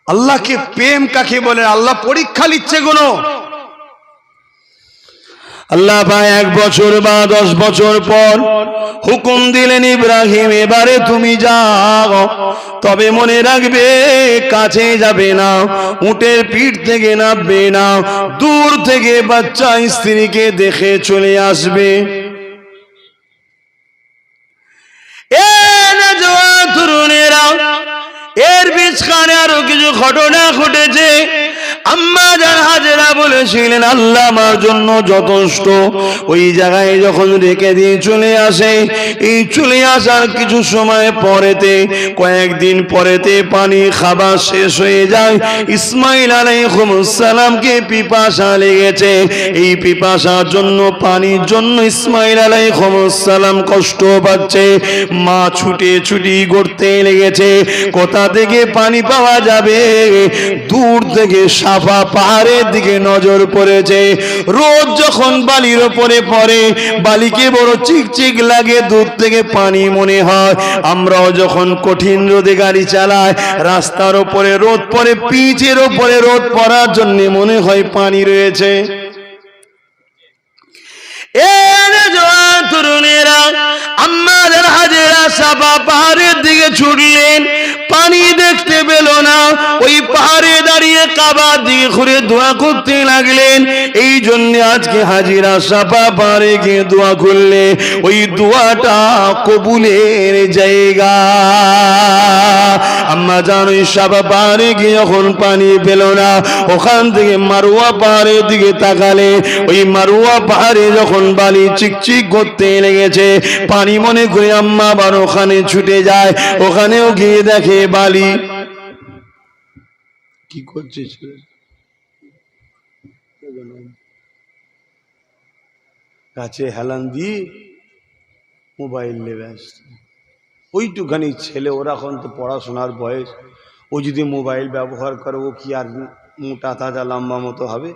আল্লাহকে প্রেম কাকে বলে? আল্লাহ পরীক্ষা নিচ্ছে কোনো। আল্লাহ পাক 1 বছর বা 10 বছর পর হুকুম দিলেন, ইব্রাহিম এবারে তুমি যাও, তবে মনে রাখবে কাছে যাবে না, উটের পিঠ থেকে নামবে না, দূর থেকে বাচ্চা স্ত্রীকে দেখে চলে আসবে। এর বিছখানে আরো কিছু ঘটনা ঘটেছে। আম্মা জান হাজেরা বলেছিলেন আল্লাহ আমার জন্য যথেষ্ট। ওই জায়গায় যখন রেখে দিয়ে চলে আসে, এই চলে আসার কিছু সময় পরেতে, কয়েকদিন পরেতে পানি খাবার শেষ হয়ে যায়। ইসমাইল আলাইহিস সালামকে পিপাসা লেগেছে। এই পিপাসার জন্য, পানির জন্য ইসমাইল আলাইহিস সালাম কষ্ট পাচ্ছে। মা ছুটে ছুটি করতে লেগেছে, কোথা থেকে পানি পাওয়া যাবে? দূর থেকে সাফা পাহাড়ের দিকে নজর পড়েছে। রোদ যখন বালির ওপরে পড়ে, বালিকে বড় চিকচিক লাগে, দূর থেকে পানি মনে হয়। আমরাও যখন কঠিন রোদে গাড়ি চালাই, রাস্তার ওপরে রোদ পড়ে, পিচের ওপরে রোদ পড়ার জন্য মনে হয় পানি রয়েছে। তরুণেরা আম্মা জান হাজেরা সাফা পাহাড়ের দিকে ছুটলেন, পানি দেখতে পেল না। ওই পাহাড়ে দাঁড়িয়ে কাবা দিয়ে ঘুরে দোয়া করতে লাগলেন। এই জন্য আজকে হাজিরা সাফা পাহাড়ে গিয়ে দোয়া করলে ওই দোয়াটা কবুলের জায়গা। আম্মা জান ওই সাফা পাহাড়ে গিয়ে যখন পানি পেল না, ওখান থেকে মারওয়া পাহাড়ের দিকে তাকালে ওই মারওয়া পাহাড়ে যখন বালি চিকচিক করতে লেগেছে, পানি মনে করে আম্মা আবার ওখানে ছুটে যায়। ওখানেও গিয়ে দেখে বালি। কি করছিস? গাছে হেলান দিয়ে মোবাইল নেবে আসছে। ওইটুখানি ছেলে, ওরা এখন তো পড়াশোনার বয়স, ও যদি মোবাইল ব্যবহার করে ও কি আর মোটা তাজা লম্বা মতো হবে?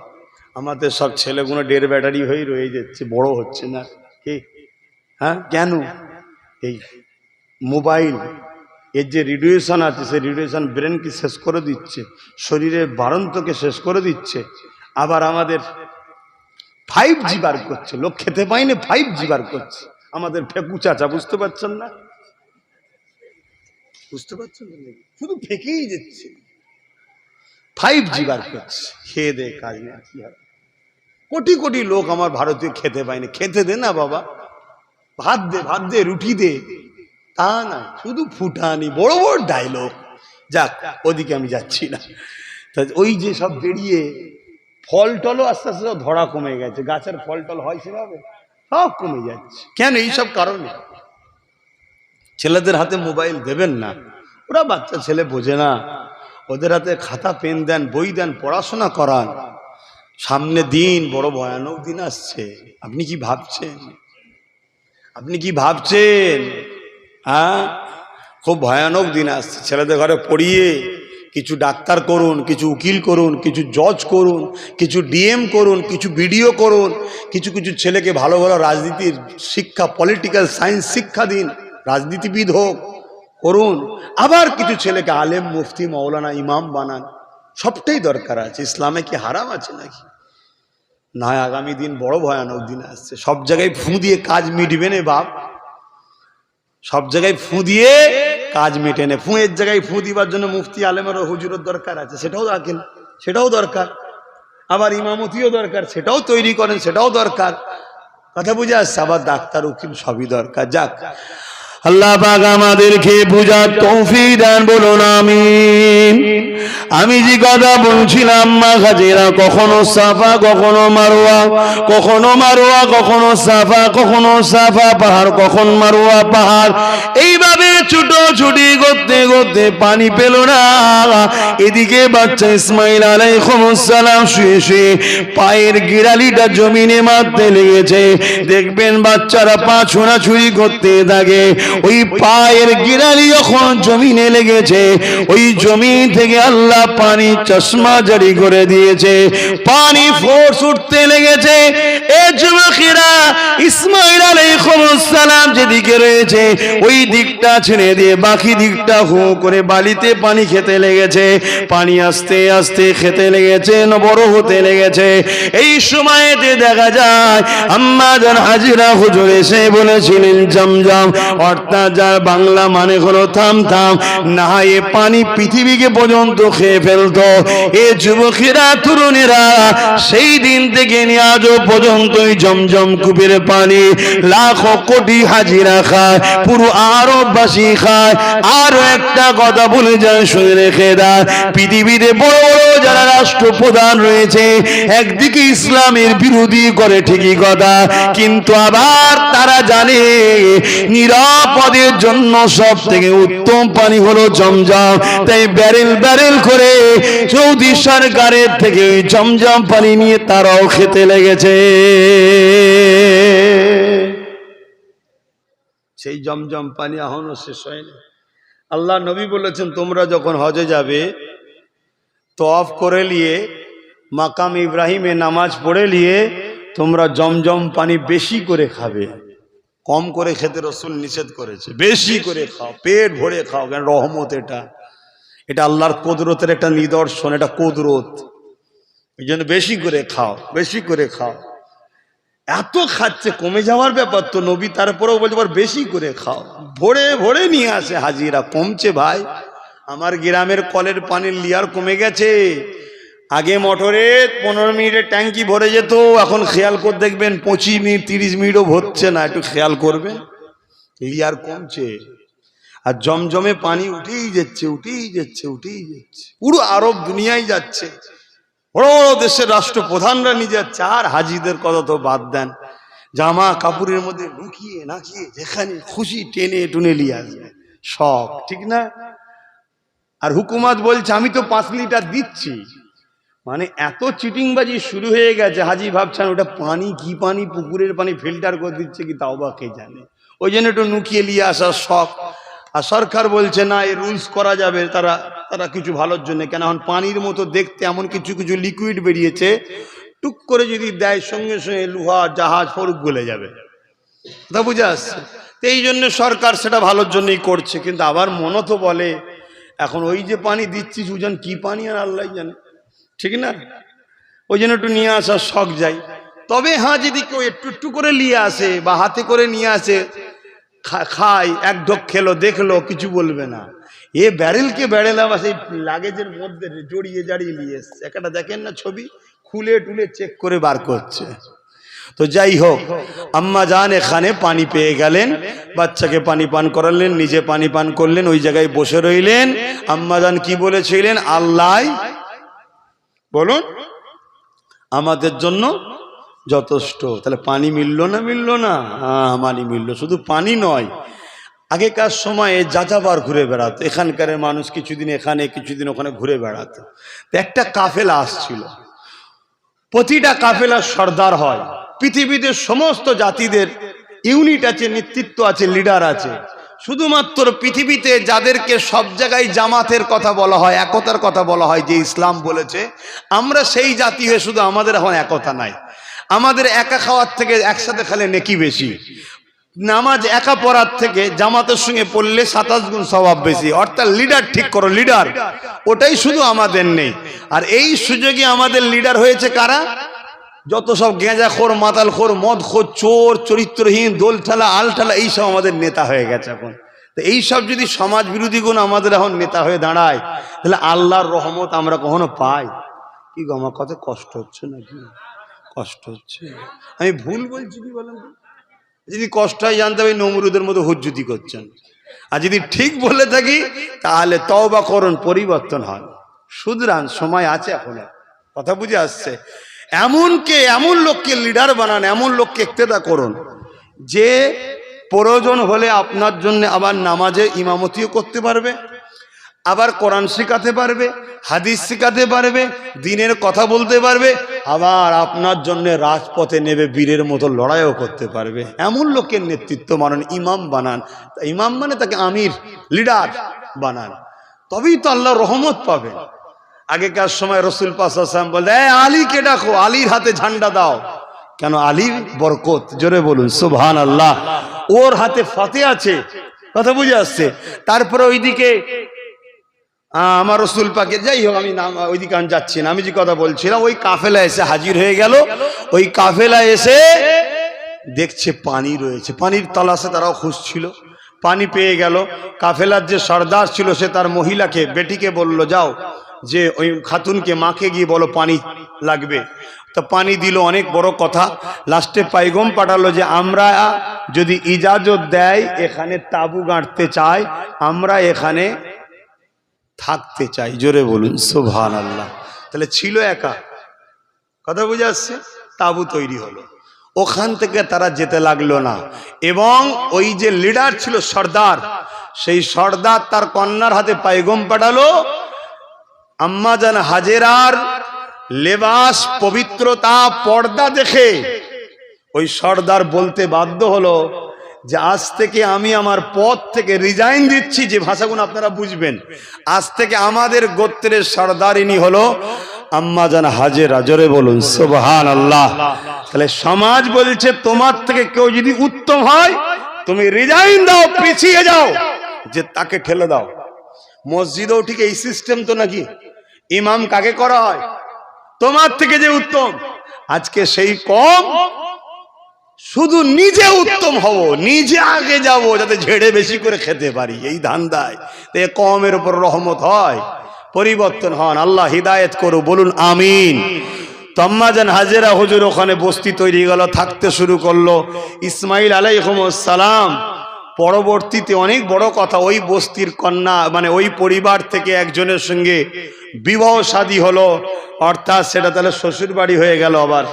আমাদের সব ছেলেগুলো ডের ব্যাটারি হয়ে রয়ে যাচ্ছে, বড় হচ্ছে না। কে? হ্যাঁ, কেন? এই মোবাইল এর যে রেডিয়েশন আছে, সেই রেডিয়েশন ব্রেনকে শেষ করে দিচ্ছে, শরীরের বাড়ন্তকে শেষ করে দিচ্ছে। আবার আমাদের 5G বার করছে, লোক খেতে পায়নি 5G বার করছে আমাদের ফেকু চাচা। বুঝতে পারছেন না? বুঝতে পারছেন না? শুধু ফেকেই যাচ্ছে, 5G বার করছে। খেয়ে দে কাজ নেই, কি হবে? কোটি কোটি লোক আমার ভারতীয় খেতে পায়নি। খেতে দে না বাবা, ভাত দে, ভাত দে, রুটি দে। তা না, শুধু ফুটানি, বড় বড় ডায়লগ। যাক, ওদিকে আমি যাচ্ছি না। তা ওই যে সব বেরিয়ে ফল টলও আস্তে আস্তে ধরা কমে গেছে। গাছের ফল টল হয় সেভাবে, সব কমে যাচ্ছে। কেন? এইসব কারণে। ছেলেদের হাতে মোবাইল দেবেন না, ওরা বাচ্চা ছেলে বোঝে না। ওদের হাতে খাতা পেন দেন, বই দেন, পড়াশোনা করান। সামনে দিন, বড় ভয়ানক দিন আসছে। আপনি কি ভাবছেন? আপনি কি ভাবছেন? হ্যাঁ, খুব ভয়ানক দিন আসছে। ছেলেদের ঘরে পড়িয়ে কিছু ডাক্তার করুন, কিছু উকিল করুন, কিছু জজ করুন, কিছু ডিএম করুন, কিছু বিডিও করুন। কিছু কিছু ছেলেকে ভালো ভালো রাজনীতির শিক্ষা, পলিটিক্যাল সায়েন্স শিক্ষা দিন, রাজনীতিবিদ হোক, করুন। আবার কিছু ছেলেকে আলেম, মুফতি, মৌলানা, ইমাম বানান। সবটাই দরকার আছে। ইসলামে কি হারাম আছে নাকি? না, আগামী দিন বড় ভয়ানক দিন আসছে। সব জায়গায় ফু দিয়ে কাজ মিটবে না বাপ, সব জায়গায় ফু দিয়ে কাজ মেটে না। ফুঁয়ের জায়গায় ফু দিবার জন্য মুফতি, আলেমের, হুজুরের দরকার আছে, সেটাও রাখেন, সেটাও দরকার। আবার ইমামতিও দরকার, সেটাও তৈরি করেন, সেটাও দরকার। কথা বুঝে আসছে? আবার ডাক্তার, উকিল সবই দরকার। যাক, আল্লাহ পাক আমাদেরকে বুঝার তৌফিক দান, বলুন আমিন। আমি যে কথা বলছিলাম, মা হাজেরা কখনো সাফা কখনো মারওয়া, কখনো মারওয়া কখনো সাফা, কখনো সাফা পাহাড় কখন মারওয়া পাহাড়, এইভাবে ছুটোছুটি করতে করতে পানি পেল না। এদিকে বাচ্চা ইসমাইল আলাইহিস সালাম শুয়ে শুয়ে পায়ের গিরালিটা জমিনে মারতে লেগেছে। দেখবেন বাচ্চারা পা ছোঁড়াছুড়ি করতে থাকে। ওই পায়ের গিরালি যখন জমিনে লেগেছে, ওই জমিন থেকে আল্লাহ পানি চশমা জারি করে দিয়েছে, পানি ফোর্স উঠতে লেগেছে। এ যুবকেরা, ইসমাইল আলাইহিস সালাম যেদিকে রয়েছে ওই দিকটা ছেড়ে দিয়ে বাকি দিকটা হু করে বালিতে পানি খেতে লেগেছে। পানি আস্তে আস্তে খেতে লেগেছে, বড় হতে লেগেছে। এই সময়তে দেখা যায় আম্মা জান হাজিরা হুজুর এসে বলেছিলেন জমজম, অর্থাৎ যার বাংলা মানে হলো থাম থাম, না এ পানি পৃথিবীকে পর্যন্ত খেয়ে ফেলতো। এ যুবকেরা, তরুণেরা, সেই দিন থেকে নিয়ে আজও পর্যন্ত জমজম কূপের পানি লাখো কোটি হাজিরা খায়, পুরো আরববাসী খায়। আরো একটা কথা বলে যায়, শুনে রেখে দেয়, পৃথিবীতে বড় বড় যারা রাষ্ট্রপ্রধান রয়েছে, একদিকে ইসলামের বিরোধী করে ঠিকই কথা, কিন্তু আবার তারা জানে নিরাপদের জন্য সব থেকে উত্তম পানি হলো জমজম। তাই ব্যারেল ব্যারেল করে সৌদি সরকারের থেকে ওই জমজম পানি নিয়ে তারাও খেতে লেগেছে। সেই জমজম পানি এখনো শেষ হয়নি। আল্লাহ নবী বলেছেন, তোমরা যখন হজে যাবে, তওয়াফ করে নিয়ে মাকাম ইব্রাহিমে নামাজ পড়ে নিয়ে তোমরা জমজম পানি বেশি করে খাবে, কম করে খেতে রসুল নিষেধ করেছে। বেশি করে খাও, পেট ভরে খাও, কেন? রহমত। এটা আল্লাহর কুদরতের একটা নিদর্শন, এটা কুদরত। এই জন্য বেশি করে খাও, বেশি করে খাও। এত খাচ্ছে, কমে যাওয়ার ব্যাপার তো নবী, তারপরেও বলছে বেশি করে খাও। ভরে ভরে নিয়ে আসে হাজিরা। কমছে ভাই, আমার গ্রামের কলের পানির লিয়ার কমে গেছে। আগে মোটরে 15 মিনিটের ট্যাঙ্কি ভরে যেত, এখন খেয়াল করে দেখবেন 25 মিনিট 30 মিনিটও ভরছে না, একটু খেয়াল করবেন, লিয়ার কমছে। আর জমজমে পানি উঠেই যাচ্ছে, পুরো আরব দুনিয়ায় যাচ্ছে, বড় দেশের রাষ্ট্রপ্রধানরা নিয়ে যাচ্ছে। আর হাজিদের কথা তো বাদ দেন, জামা কাপড়ের মধ্যে লুকিয়ে নাকিয়ে যেখানে খুশি টেনে টুনে নিয়ে আসবে সব, ঠিক না? আর হুকুমত বলছে আমি তো 5 লিটার দিচ্ছি। মানে এত চিটিংবাজি শুরু হয়ে গেছে, হাজি ভাবছেন ওটা পানি কি পানি, পুকুরের পানি ফিল্টার করে দিচ্ছে কি তাও বা কে জানে। ওই জন্য একটু লুকিয়ে নিয়ে আসার শখ। আর সরকার বলছে না, এই রুলস করা যাবে, তারা কিছু ভালোর জন্য। কেন এখন পানির মতো দেখতে এমন কিছু কিছু লিকুইড বেরিয়েছে, টুক করে যদি দেয় সঙ্গে সঙ্গে লোহা জাহাজ ফরুক গলে যাবে, কথা বুঝে আসছে। তো এই জন্য সরকার সেটা ভালোর জন্যই করছে। কিন্তু আবার মনও তো বলে এখন ওই যে পানি দিচ্ছি সুজন কি পানি আর আল্লাহ জানে, ঠিক না? ওই জন্য একটু নিয়ে আসার শখ যায়। তবে হ্যাঁ, যদি কেউ একটু একটু করে নিয়ে আসে বা হাতে করে নিয়ে আসে, খায়, এক ঢোক খেলো, দেখলো, কিছু বলবে না। এ ব্যারেলকে ব্যারেল আবার সেই লাগেজের মধ্যে জড়িয়ে জাড়িয়ে নিয়ে এসছে। একটা দেখেন না ছবি, খুলে টুলে চেক করে বার করছে। তো যাই হোক, আম্মা জান এখানে পানি পেয়ে গেলেন, বাচ্চাকে পানি পান করালেন, নিজে পানি পান করলেন, ওই জায়গায় বসে রইলেন। আম্মা জান কি বলেছিলেন? আল্লাহ বলুন আমাদের জন্য যথেষ্ট। তাহলে পানি মিললো না? মিললো না? পানি মিললো। শুধু পানি নয়, আগেকার সময়ে যাযাবার ঘুরে বেড়াতো এখানকার মানুষ, কিছুদিন এখানে কিছুদিন ওখানে ঘুরে বেড়াতো। একটা কাফেলা আসছিল, প্রতিটা কাফেলার সর্দার হয়। পৃথিবীতে সমস্ত জাতিদের ইউনিট আছে, নেতৃত্ব আছে, লিডার আছে। শুধুমাত্র পৃথিবীতে যাদেরকে সব জায়গায় জামাতের কথা বলা হয়, একতার কথা বলা হয়, যে ইসলাম বলেছে, আমরা সেই জাতি হয়ে শুধু আমাদের এখন একতা নাই। আমাদের একা খাওয়ার থেকে একসাথে খেলে নেকি বেশি, নামাজ একা পড়ার থেকে জামাতের সঙ্গে পড়লে 27 গুণ স্বভাব বেশি। অর্থাৎ লিডার ঠিক করো, লিডার, ওটাই শুধু আমাদের নেই। আর এই সুযোগে আমাদের লিডার হয়েছে কারা? যত সব গেঁজাখোর, মাতালখোর, মদখোর, চোর, চরিত্রহীন, দোলঠালা, আলঠালা, এইসব আমাদের নেতা হয়ে গেছে এখন। তো এইসব যদি সমাজ বিরোধী গুণ আমাদের এখন নেতা হয়ে দাঁড়ায়, তাহলে আল্লাহর রহমত আমরা কখনো পাই? কি গো, আমার কথা কষ্ট হচ্ছে নাকি? কষ্ট হচ্ছে? আমি ভুল বলছি কি বলেন? যদি কষ্ট হয় জানতে হবে নমরুদের মতো হুজ্জুতি করছেন। আর যদি ঠিক বলে থাকি তাহলে তওবা করুন, পরিবর্তন হন, শুধরান, সময় আছে এখনো। কথা বুঝে আসছে? এমন লোককে লিডার বানান, এমন লোককে ইক্তেদা করুন, যে প্রয়োজন হলে আপনার জন্য আবার নামাজে ইমামতিও করতে পারবে, আবার কোরআন শিখাতে পারবে, হাদিস শিখাতে পারবে, দিনের কথা বলতে পারবে, আবার আপনার জন্য রাজপথে নেবে বীরের মতো লড়াইও করতে পারবে। এমন লোকের নেতৃত্ব বানান, ইমাম বানান। ইমাম মানে তাকে আমির, লিডার বানান, তবেই তো আল্লাহ রহমত পাবে। আগেকার সময় রসুল পাক সাল্লাল্লাহু আলাইহি ওয়াসাল্লাম বলে, আলীকে ডাকো, আলীর হাতে ঝান্ডা দাও। কেন? আলীর বরকত, জোরে বলুন সুবহানাল্লাহ। ওর হাতে ফাতে আছে, কথা বুঝে আসছে। তারপরে ওইদিকে আমার রসুল পাকে, যাই হোক আমি নাম ওইদিকে আমি যাচ্ছি না, আমি যে কথা বলছিলাম, ওই কাফেলা এসে হাজির হয়ে গেল। ওই কাফেলা এসে দেখছে পানি রয়েছে, পানির তালাশে তারাও খুঁজছিল, পানি পেয়ে গেল। কাফেলার যে সর্দার ছিল সে তার মহিলাকে, বেটিকে বলল, যাও যে ওই খাতুনকে, মাকে গিয়ে বলো পানি লাগবে। তো পানি দিল, অনেক বড় কথা। লাস্টে পাইগম পাঠালো যে আমরা যদি ইজাজত দেয় এখানে তাবু গাঁটতে চাই, আমরা এখানে থাকতে চাই। জোরে বলুন সুবহানাল্লাহ। তাহলে ছিল একা, কথা বুঝে আসছে? তাবু তৈরি হলো, ওখান থেকে তারা যেতে লাগলো না। এবং ওই যে লিডার ছিল সর্দার, সেই সর্দার তার কন্যার হাতে পাইগম পাঠালো, আম্মা জান হাজেরার লেবাস, পবিত্রতা, পর্দা দেখে ওই সর্দার বলতে বাধ্য হলো যে আজ থেকে আমি আমার পদ থেকে রিজাইন দিচ্ছি। যে ভাষাগুলো আপনারা বুঝবেন, আজ থেকে আমাদের গোত্রের সর্দারিনী হলো আম্মা জান হাজেরা। জোরে বলুন সুবহানাল্লাহ। তাহলে সমাজ বলছে তোমার থেকে কেউ যদি উত্তম হয় তুমি রিজাইন দাও, পিছিয়ে যাও, যে তাকে ঠেলে দাও। মসজিদেও ঠিক এই সিস্টেম তো নাকি? ইমাম কাকে করা হয়? তোমার থেকে যে উত্তম। আজকে সেই কম, শুধু নিজে উত্তম হব, নিজে আগে যাব, যাতে ঝেড়ে বেশি করে খেতে পারি, এই ধান্দায়। তো কমের উপর রহমত হয়? পরিবর্তন হন, আল্লাহ হিদায়েত করো, বলুন আমিন। তম্মাজান হাজেরা হুজুর ওখানে বস্তি তৈরি গেল, থাকতে শুরু করলো। ইসমাইল আলাইহিস সালাম পরবর্তীতে অনেক বড় কথা, ওই বস্তির কন্যা মানে ওই পরিবার থেকে একজনের সঙ্গে বিবাহ শাদী হলো, অর্থাৎ সেটা তাহলে শ্বশুর বাড়ি হয়ে গেল আবার।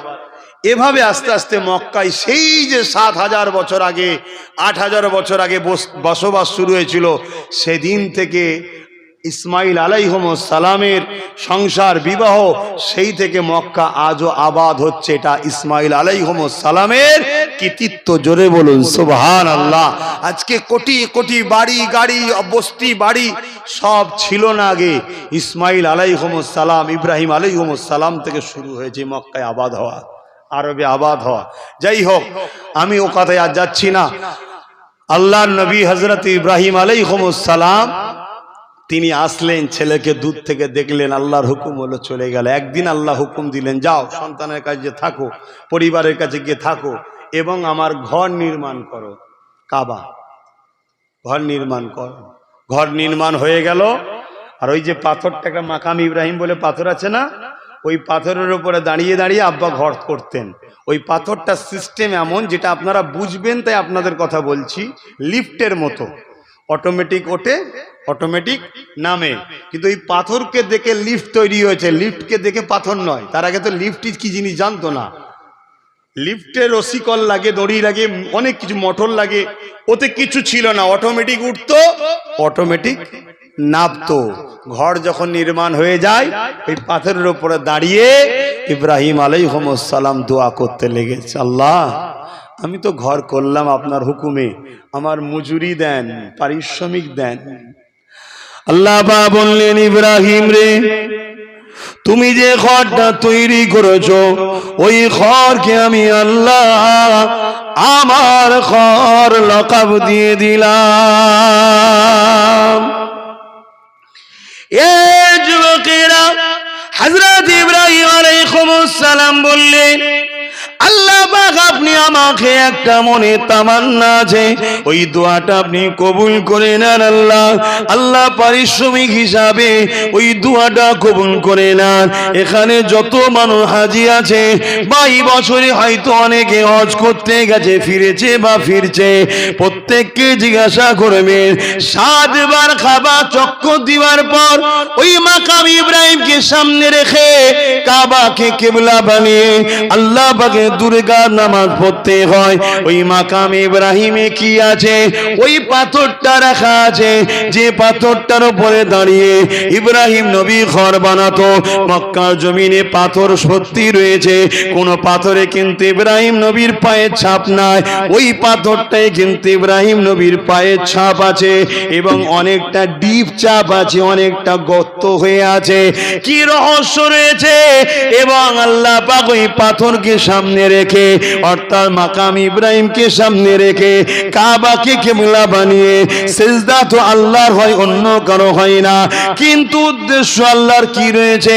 এভাবে আস্তে আস্তে মক্কায় সেই যে 7,000 বছর আগে 8,000 বছর আগে বসবাস শুরু হয়েছিল, সেদিন থেকে ইসমাইল আলাইহিস সালামের সংসার বিবাহ, সেই থেকে মক্কা আজও আবাদ হচ্ছে। এটা ইসমাইল আলাইহিস সালামের কৃতিত্ব, জোরে বলুন সুবহানাল্লাহ। আজকে কোটি কোটি বাড়ি গাড়ি বস্তি বাড়ি সব ছিল না আগে, ইসমাইল আলাইহিস সালাম ইব্রাহিম আলাইহিস সালাম থেকে শুরু হয়েছে মক্কায় আবাদ হওয়া, আরবে আবাদ হওয়া। যাই হোক, আমি ও কথায় আজ যাচ্ছি না। আল্লাহর নবী হযরত ইব্রাহিম আলাইহিস সালাম তিনি আসলেন, ছেলেকে দূর থেকে দেখলেন, আল্লাহর হুকুম হলো চলে গেল। একদিন আল্লাহ হুকুম দিলেন, যাও সন্তানের কাছে থাকো, পরিবারের কাছে গিয়ে থাকো এবং আমার ঘর নির্মাণ করো, কাবা ঘর নির্মাণ করো। ঘর নির্মাণ হয়ে গেল। আর ওই যে পাথরটাকে মাকাম ইব্রাহিম বলে পাথর আছে না, ওই পাথরের উপরে দাঁড়িয়ে দাঁড়িয়ে আব্বা ঘর করতেন। ওই পাথরটা সিস্টেম এমন, যেটা আপনারা বুঝবেন তাই আপনাদের কথা বলছি, লিফটের মতো, অটোমেটিক ওঠে অটোমেটিক নামে। কিন্তু এই পাথরকে দেখে লিফট তৈরি হয়েছে, লিফটকে দেখে পাথর নয়। তার আগে তো লিফট কি জিনিস জানতো না। লিফটের রশিকল লাগে, দড়ি লাগে, অনেক কিছু, মোটর লাগে, ওতে কিছু ছিল না, অটোমেটিক উঠতো, অটোমেটিক নামতো। ঘর যখন নির্মাণ হয়ে যায়, ওই পাথরের উপরে দাঁড়িয়ে ইব্রাহিম আলাইহিস সালাম দোয়া করতে লেগেছে, আল্লাহ আমি তো ঘর করলাম আপনার হুকুমে, আমার মজুরি দেন, পারিশ্রমিক দেন। আল্লাহ পাক বললেন, ইব্রাহিম রে, তুমি যে ঘরটা তৈরি করেছো, ওই ঘরকে আমি আল্লাহ আমার ঘর লকাব দিয়ে দিলাম। এ যুবকেরা, হযরত ইব্রাহিম আলাইহিস সালাম বললেন, আল্লাহ পাক আপনি আমাকে একটা মনে তামান্না আছে, ওই দোয়াটা আপনি কবুল করে নেন। আল্লাহ আল্লাহ পারিশ্রমিক হিসাবে ওই দোয়াটা কবুল করে নেন। এখানে যত মানুষ হাজি আছে, 22 বছরে হয়তো অনেকে হজ করতে গেছে, ফিরেছে বা ফিরছে, প্রত্যেককে জিজ্ঞাসা করবেন, 7 বার খাবা চক্কর দিবার পর ওই মাকাম ইব্রাহিমকে সামনে রেখে কাবাকে কিবলা বানিয়ে আল্লাহ পাকে দুর্গার নামাজ পড়তে হয়। ওই মাকাম ইব্রাহিমে কি আছে, ওই পাথরটা রাখা আছে, যে পাথরটার উপরে দাঁড়িয়ে ইব্রাহিম নবী ঘর বানাতো। মক্কার জমিনে পাথর সত্যি রয়েছে, কোন পাথরে কিন্তু ইব্রাহিম নবীর পায়ের ছাপ নাই, ওই পাথরটাই কিন্তু ইব্রাহিম নবীর পায়ের ছাপ আছে, এবং অনেকটা ডিপ চাপ আছে, অনেকটা গর্ত হয়ে আছে। কি রহস্য রয়েছে! এবং আল্লাহ পাক ওই পাথরকে সামনে রেখে, অর্থাৎ মাকাম ইব্রাহিমকে সামনে রেখে কাবাকে কিবলা বানিয়ে, সিজদা তো আল্লাহর হয়, অন্য কারো হয় না, কিন্তু উদ্দেশ্য আল্লাহর কি রয়েছে,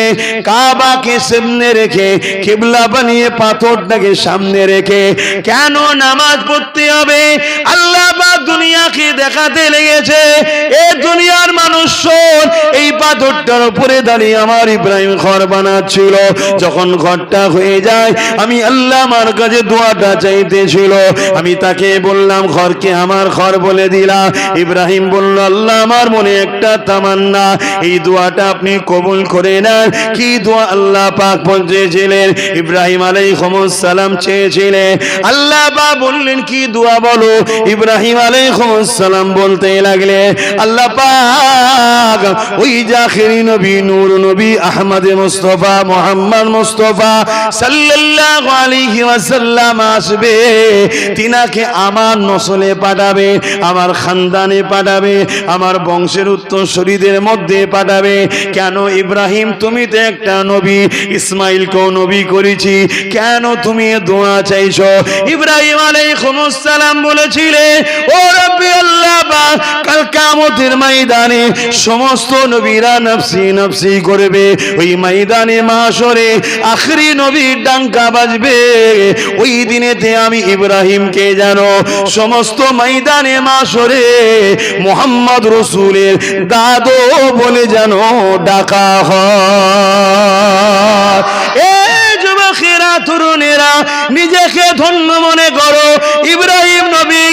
কাবাকে সামনে রেখে কিবলা বানিয়ে পাথরটাকে সামনে রেখে কেন নামাজ পড়তে হবে? আল্লাহ পাক দুনিয়াকে দেখাতে লেগেছে, এ দুনিয়ার মানুষ শোন, এই পাথরটার উপরে দাঁড়িয়ে আমার ইব্রাহিম ঘর বানাচ্ছিল, যখন ঘরটা হয়ে যায় আমি আল্লাহ আমার কাছে দোয়াটা চাইতেছিল, আমি তাকে বললাম ঘরকে আমার ঘর বলে দিলাম। ইব্রাহিম বলল, আল্লাহ আমার মনে একটা তামান্না, এই দোয়াটা আপনি কবুল করে নেন। কি দোয়া আল্লাহ পাক বলেছিলেন? ইব্রাহিম আলাইহিস সালাম চেয়েছিলেন, আল্লাহ পাক বললেন কি দোয়া বলো? ইব্রাহিম আলাইহিস সালাম বলতে লাগলে, আল্লাহ পাক ওই জাখিরি নবী, নূর নবী, আহমদ মুস্তাফা, মুহাম্মদ মুস্তাফা সাল্লাল্লাহু আলাইহি ওয়াসাল্লাম আসবে, তিনাকে আমার নসলে পাঠাবে, আমার খানদানে পাঠাবে, আমার বংশের উত্তরসূরিদের মধ্যে পাঠাবে। কেন ইব্রাহিম, তুমি তো একটা নবী, ইসমাইলকেও নবী করেছি, কেন তুমি দোয়া চাইছো? ইব্রাহিম আলাইহিস সালাম বলেছিলেন, ও রব্বি আল্লাহ পাক, কাল কিয়ামতের ময়দানে সমস্ত নবীরা নফসি নফসি করবে। ওই ময়দানে মাশরে আখরি নবীর ডাঙ্কা বাজবে। ওই দিনেতে আমি ইব্রাহিমকে জানো সমস্ত ময়দানে মাশরে মুহাম্মদ রাসূলের দাদু বলে জানো ডাকা হয়। যুবকেরা, তরুণেরা, নিজেকে ধন্য মনে করো। ইব্রাহিম নবী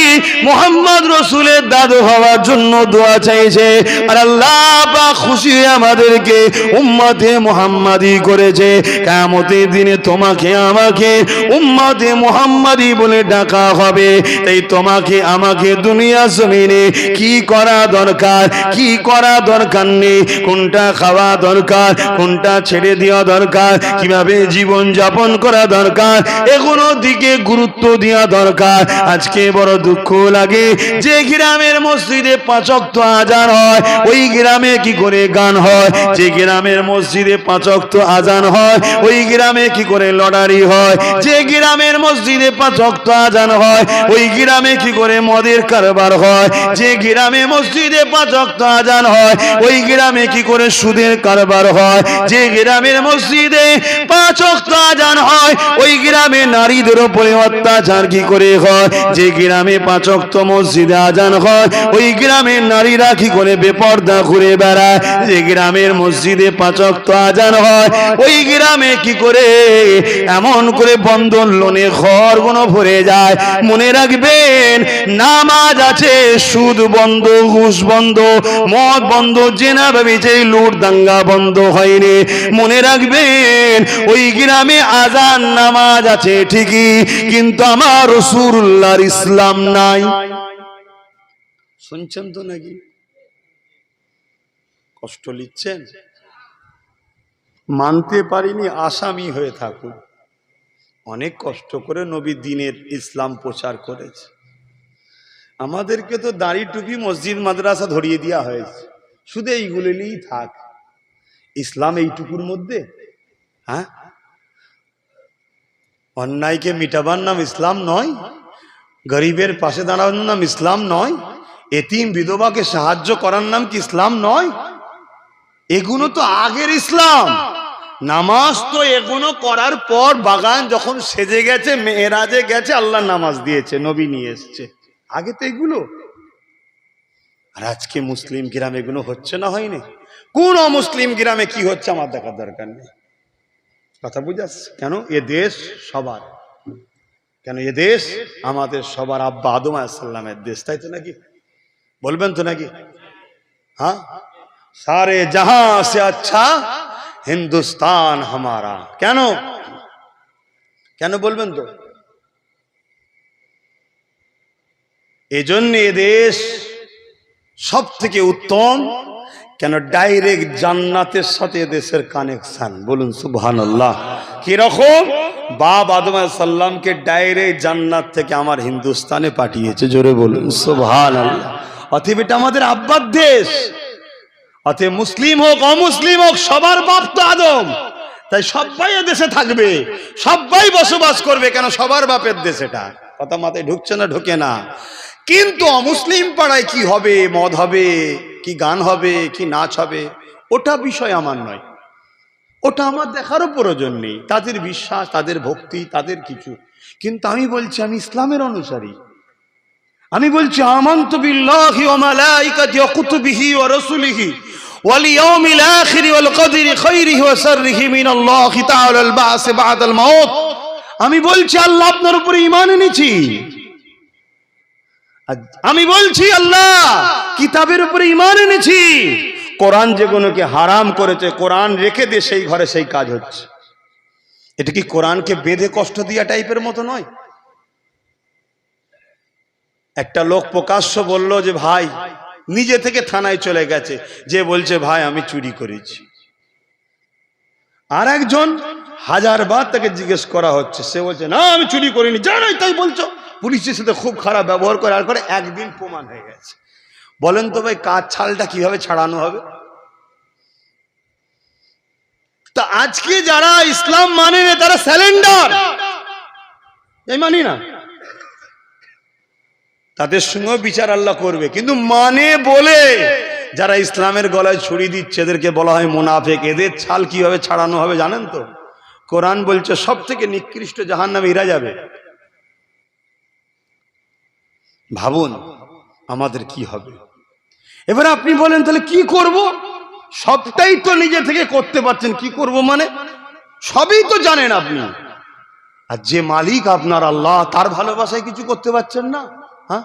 মুহাম্মদ রাসূলের দাদু হওয়ার জন্য দোয়া চাইছে, আর আল্লাহ পাক খুশি হয়ে আমাদেরকে উম্মতে মুহাম্মাদি করেছে। কিয়ামতের দিনে তোমাকে আমাকে উম্মতে মুহাম্মাদি বলে ডাকা হবে। তাই তোমাকে আমাকে দুনিয়া জমিনে কি করা দরকার, কি করা দরকার নেই, কোনটা খাওয়া দরকার, কোনটা ছেড়ে দেওয়া দরকার, কিভাবে জীবন যাপন করা দরকার, এগুলো দিকে গুরুত্ব দেওয়া দরকার। আজকে বড় দুঃখ লাগে যে গ্রামের মসজিদে 5 ওয়াক্ত আজান হয়, ওই গ্রামে কি করে গান হয়। যে গ্রামের মসজিদে 5 ওয়াক্ত আজান হয়, ওই গ্রামে কি করে লটারি হয়। যে গ্রামের মসজিদে 5 ওয়াক্ত আজান হয়, ওই গ্রামে কি করে মদের কারবার হয়। যে গ্রামে মসজিদে 5 ওয়াক্ত আজান হয়, ওই গ্রামে কি করে সুদের কারবার হয়। যে গ্রামের মসজিদে 5 ওয়াক্ত আজান হয়, ওই গ্রামে নারীদের উপরে অত্যাচার কি করে হয়। যে গ্রামে 5 ওয়াক্ত মসজিদে আজান হয়, ওই গ্রামে নারীরা কি করে বেপর্দা ঘুরে বেড়ায়। যে গ্রামের মসজিদে 5 ওয়াক্ত আজান হয়, ওই গ্রামে কি করে এমন করে বন্ধন লোনে ঘরগুলো ভরে যায়। মনে রাখবেন, নামাজ আছে, সুদ বন্ধ, ঘুষ বন্ধ, মদ বন্ধ, জেনা ব্যভিচার লুট দাঙ্গা বন্ধ হয়নি। মনে রাখবেন, ওই গ্রামে আজান নামাজ আছে ঠিকই, কিন্তু আমার রাসূলুল্লাহর ইসলাম নাই। শুনছেন তো নাকি? কষ্ট লিখছেন? মানতে পারিনি, আসামি হয়ে থাকুন। অনেক কষ্ট করে নবী দ্বীনের ইসলাম প্রচার করেছে। আমাদেরকে তো দাড়ি টুপি মসজিদ মাদ্রাসা ধরিয়ে দেওয়া হয়েছে, শুধু এইগুলো নিয়েই থাক। ইসলাম এইটুকুর মধ্যে? হ্যাঁ, অন্যায়কে মিটাবার নাম ইসলাম নয়? গরিবের পাশে দাঁড়ানোর নাম ইসলাম নয়? এতিম বিধবাকে সাহায্য করার নাম কি ইসলাম নয়? এগুলো তো আগের ইসলাম। নামাজ তো এগুলো করার পর বাগান যখন সেজে গেছে, মেরাজে গেছে, আল্লাহ নামাজ দিয়েছে, নবী নিয়ে এসছে। আগে তো এগুলো। আর আজকে মুসলিম গ্রামে এগুলো হচ্ছে না, হয়নি? কোন অমুসলিম গ্রামে কি হচ্ছে আমার দেখার দরকার নেই। কথা বুঝাচ্ছে? কেন এ দেশ সবার, কেন এ দেশ আমাদের সবার। আব্বা আদম আলাইহিস সালামের দেশ, তাই তো নাকি? বলবেন তো নাকি? হ্যাঁ, সারে জাহাं সে আচ্ছা হিন্দুস্তান হামারা। কেন কেন বলবেন তো? এজন্য এ দেশ সব থেকে উত্তম। কেন? ডাইরেক্ট জান্নাতের সাথে দেশের কানেকশন। বলুন সুবহানাল্লাহ। কিরকম? বাপ আদম আলাইহিস সালামকে ডাইরেক্ট জান্নাত থেকে আমার হিন্দুস্তানে পাঠিয়েছে। জোরে বলুন সুবহানাল্লাহ। অতএব এটা আমাদের আব্বার দেশ। অতএব মুসলিম হোক অমুসলিম হোক, সবার বাপ তো আদম। তাই সবাই এ দেশে থাকবে, সবাই বসবাস করবে। কেন? সবার বাপের দেশ এটা। কথা মাথায় ঢুকছে না? ঢোকে না। কিন্তু অমুসলিম পাড়ায় কি হবে, মদ হবে, কি গান হবে, কি নাচ হবে, ওটা বিষয় আমার নয়। ওটা আমার দেখারও প্রয়োজন নেই। তাদের বিশ্বাস, তাদের ভক্তি, তাদের কিছু। কিন্তু আমি বলছি, আমি ইসলামের অনুসারী। আমি বলছি আমানতু বিল্লাহি ওয়া মালাইকাতিহি ওয়া কুতুবিহি ওয়া রাসূলিহি ওয়াল ইয়াউমিল আখির ওয়াল কদরি খাইরিহি ওয়া শাররিহি মিনাল্লাহি তাআলা আল বা'স বা'দাল মাউত। আমি বলছি আল্লাহ আপনার উপরে ঈমান এনেছি। আমি বলছি আল্লাহ কিতাবের উপরে ঈমান এনেছি। কোরআন যেগুলোকে হারাম করেছে, কোরআন রেখে দিয়ে সেই ঘরে সেই কাজ হচ্ছে। এটা কি কোরআনকে বেঁধে কষ্ট দিয়া টাইপের মতো নয়? একটা লোক প্রকাশ্য বলল যে ভাই, নিজে থেকে থানায় চলে গেছে, যে বলছে ভাই আমি চুরি করেছি। আর একজন 1000 বার তাকে জিজ্ঞেস করা হচ্ছে, সে বলছে না আমি চুরি করিনি। জানোই তাই বলছো? পুলিশের সাথে খুব খারাপ ব্যবহার করে। আর করে একদিন প্রমাণ হয়ে গেছে। বলেন তো ভাই, কাজ ছালটা কিভাবে ছাড়ানো হবে? তা আজকে যারা ইসলাম মানে না, তারা স্যালেন্ডার। এই মানি না। তাদের সঙ্গেও বিচার আল্লাহ করবে, কিন্তু মানে বলে যারা ইসলামের গলায় ছুরি দিচ্ছে এদেরকে বলা হয় মুনাফিক। এদের ছাল কিভাবে ছাড়ানো হবে জানেন তো? কোরআন বলছে সব থেকে নিকৃষ্ট জাহান্নামে এরা যাবে। ভাবুন আমাদের কি হবে। এবার আপনি বলেন তাহলে কি করব? সবটাই তো নিজে থেকে করতে পারছেন, কি করব মানে? সবই তো জানেন আপনি, আর যে মালিক আপনার আল্লাহ তার ভালোবাসায় কিছু করতে পারছেন না। হ্যাঁ,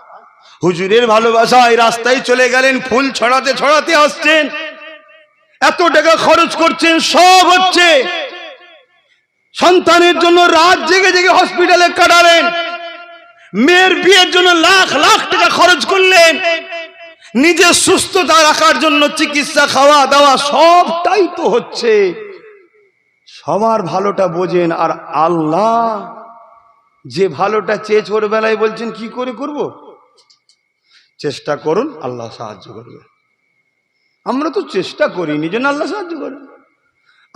হুজুরের ভালোবাসায় রাস্তায় চলে গেলেন, ফুল ছড়াতে ছড়াতে আসছেন, এত টাকা খরচ করছেন, সব হচ্ছে। সন্তানের জন্য রাত জেগে জেগে হসপিটালে কাটালেন, মেয়ের বিয়ের জন্য লাখ লাখ টাকা খরচ করলেন, নিজের সুস্থতা রাখার জন্য চিকিৎসা, খাওয়া দাওয়া সবটাই তো হচ্ছে। সবার ভালোটা বোঝেন, আর আল্লাহ যে ভালোটা চেয়ে ছোটবেলায় বলছেন কি করে করব? চেষ্টা করুন, আল্লাহ সাহায্য করবে। আমরা তো চেষ্টা করিনি, জন্য আল্লাহ সাহায্য করবে।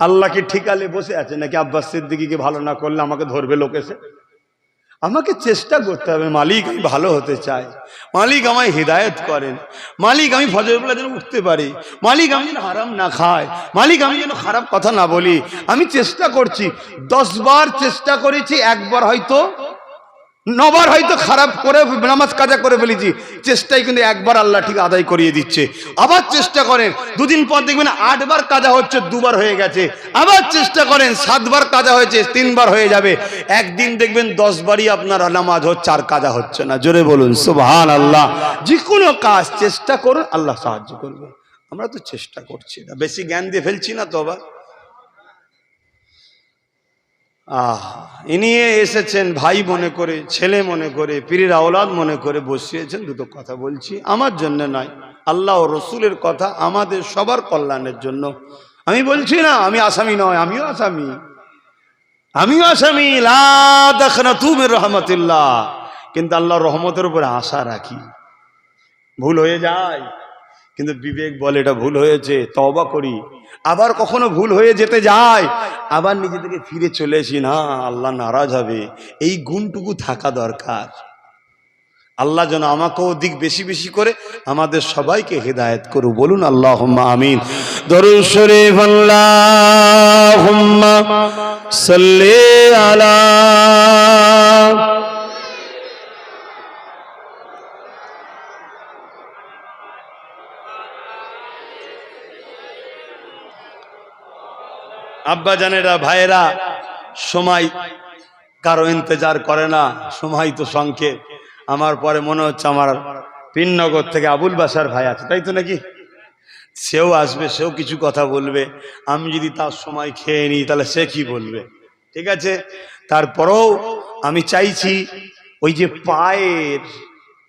আল্লাহ কি ঠিকালে বসে আছে নাকি আব্বাস সিদ্দিকীকে ভালো না করলে আমাকে ধরবে লোক এসে? আমাকে চেষ্টা করতে হবে। মালিক আমি ভালো হতে চাই, মালিক আমায় হিদায়ত করেন, মালিক আমি ফজরবেলা যেন উঠতে পারি, মালিক আমি যেন হারাম না খাই, মালিক আমি যেন খারাপ কথা না বলি। আমি চেষ্টা করছি, 10 বার চেষ্টা করেছি, একবার হয়তো 9 বার হয়তো খারাপ করে নামাজ কাজা করে ফেলেছি, চেষ্টাই কিন্তু একবার আল্লাহ ঠিক আদায় করিয়ে দিচ্ছে। আবার চেষ্টা করেন, 2 দিন পর দেখবেন 8 বার কাজা হচ্ছে, 2 বার হয়ে গেছে। আবার চেষ্টা করেন, 7 বার কাজা হয়েছে, 3 বার হয়ে যাবে। একদিন দেখবেন 10 বারই আপনার নামাজ হচ্ছে আর কাজা হচ্ছে না। জোরে বলুন সুবহানাল্লাহ। যে কোনো কাজ চেষ্টা করুন, আল্লাহ সাহায্য করবে। আমরা তো চেষ্টা করছি না, বেশি জ্ঞান দিয়ে ফেলছি না তো? আবার ইনি এসেছেন ভাই মনে করে, ছেলে মনে করে, পীরের আওলাদ মনে করে বসিয়েছেন। দুটো কথা বলছি, আমার জন্য নয়, আল্লাহ ও রসুলের কথা, আমাদের সবার কল্যাণের জন্য। আমি বলছি না আমি আসামি নয়, আমিও আসামি, আমিও আসামি। লা তাখনাতু মির রাহমাতিল্লাহ, কিন্তু আল্লাহর রহমতের উপরে আশা রাখি। ভুল হয়ে যায়, কিন্তু বিবেক বলে এটা ভুল হয়েছে, তওবা করি। আবার কখনো ভুল হয়ে যেতে যায়, আবার নিজে থেকে ফিরে চলে আসি, না আল্লাহ নারাজ হবে। এই গুণটুকু থাকা দরকার। আল্লাহ যেন আমাকেও দিক বেশি বেশি করে আমাদের সবাইকে হেদায়েত করু। বলুন আল্লাহুম্মা আমিন। দরুদ শরীফ আল্লাহুম্মা সাল্লি আলা। আব্বা জানেরা, ভাইয়েরা, সময় কারো ইন্তজার করে না, সময় তো সংক্ষেপ। আমার পরে মনে হচ্ছে আমার পিননগর থেকে আবুল বাসার ভাই আছে, তাই তো নাকি? সেও আসবে, সেও কিছু কথা বলবে। আমি যদি তার সময় খেয়ে নিই তাহলে সে কি বলবে? ঠিক আছে, তারপরেও আমি চাইছি ওই যে পায়ের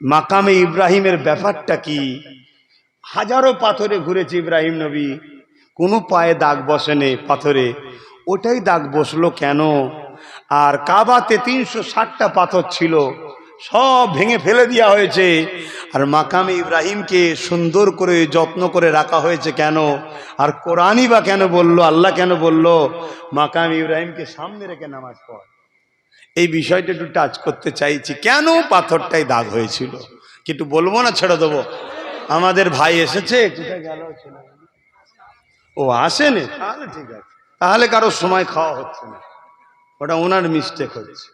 মাকামে ইব্রাহিমের ব্যাপারটা কি? হাজারো পাথরে ঘুরেছে ইব্রাহিম নবী, কোনো পায়ে দাগ বসেনি পাথরে, ওটাই দাগ বসলো কেন? আর কাবাতে 360টা পাথর ছিল, সব ভেঙে ফেলে দেওয়া হয়েছে। আর মাকামে ইব্রাহিমকে সুন্দর করে যত্ন করে রাখা হয়েছে কেন? আর কোরআনই বা কেন বললো, আল্লাহ কেন বললো মাকামে ইব্রাহিমকে সামনে রেখে নামাজ পড়? এই বিষয়টা একটু টাচ করতে চাইছি, কেন পাথরটাই দাগ হয়েছিল। কিন্তু বলবো না, ছেড়ে দেবো। আমাদের ভাই এসেছে, কোথায় গেল? ও আসেনি, তাহলে ঠিক আছে, তাহলে কারো সময় খাওয়া হচ্ছে না, ওটা ওনার মিস্টেক হচ্ছে।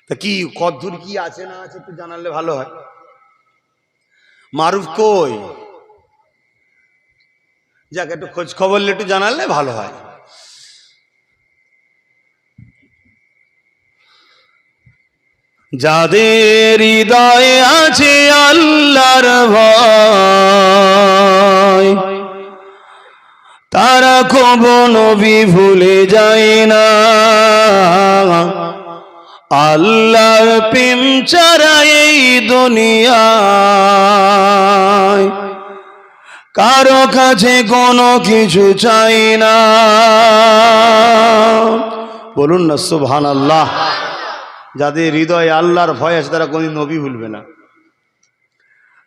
তা কি কদ্দূর কি আছে না আছে একটু জানালে ভালো হয়। মারুফ কই? যাক, একটু খোঁজ খবর একটু জানালে ভালো হয়। যাদের হৃদয়ে আছে আল্লাহর ভয়, তারা কবু নবী ভুলে যায় না। আল্লাহর প্রেম ছাড়া এই দুনিয়ায় কারো কাছে কোনো কিছু চাই না। বলুন না সুবহানাল্লাহ। যাদের হৃদয়ে আল্লাহর ভয় আছে তারা কোনদিন নবী ভুলবে না।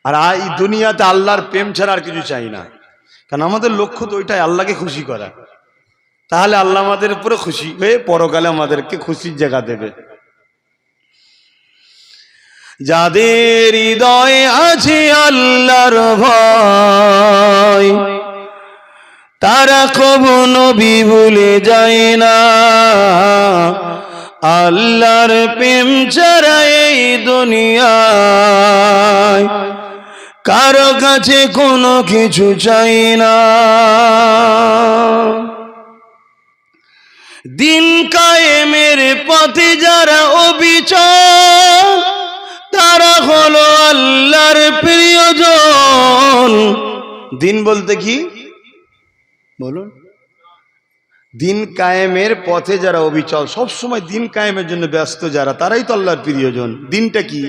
আর এই দুনিয়াতে আল্লাহর প্রেম ছাড়া আর কিছু চাই না, কারণ আমাদের লক্ষ্য তো ওইটাই, আল্লাহকে খুশি করা। তাহলে আল্লাহ আমাদের উপরে খুশি হয়ে পরকালে আমাদেরকে খুশির জায়গা দেবে। যাদের হৃদয়ে আছে আল্লাহর ভয়, তারা কবু নবী ভুলে যায় না। আল্লাহর প্রেম ছাড়া এই দুনিয়ায় কারো কাছে কোনো কিছু চাই না। দিন কায়েমের পথে যারা অবিচল, তারা হলো আল্লাহর প্রিয়জন। দিন বলতে কি বলুন? দিন কায়েমের পথে যারা অবিচল, সব সময় দিন কায়েমের জন্য ব্যস্ত যারা, তারাই তো আল্লাহর প্রিয়জন। দিনটা কি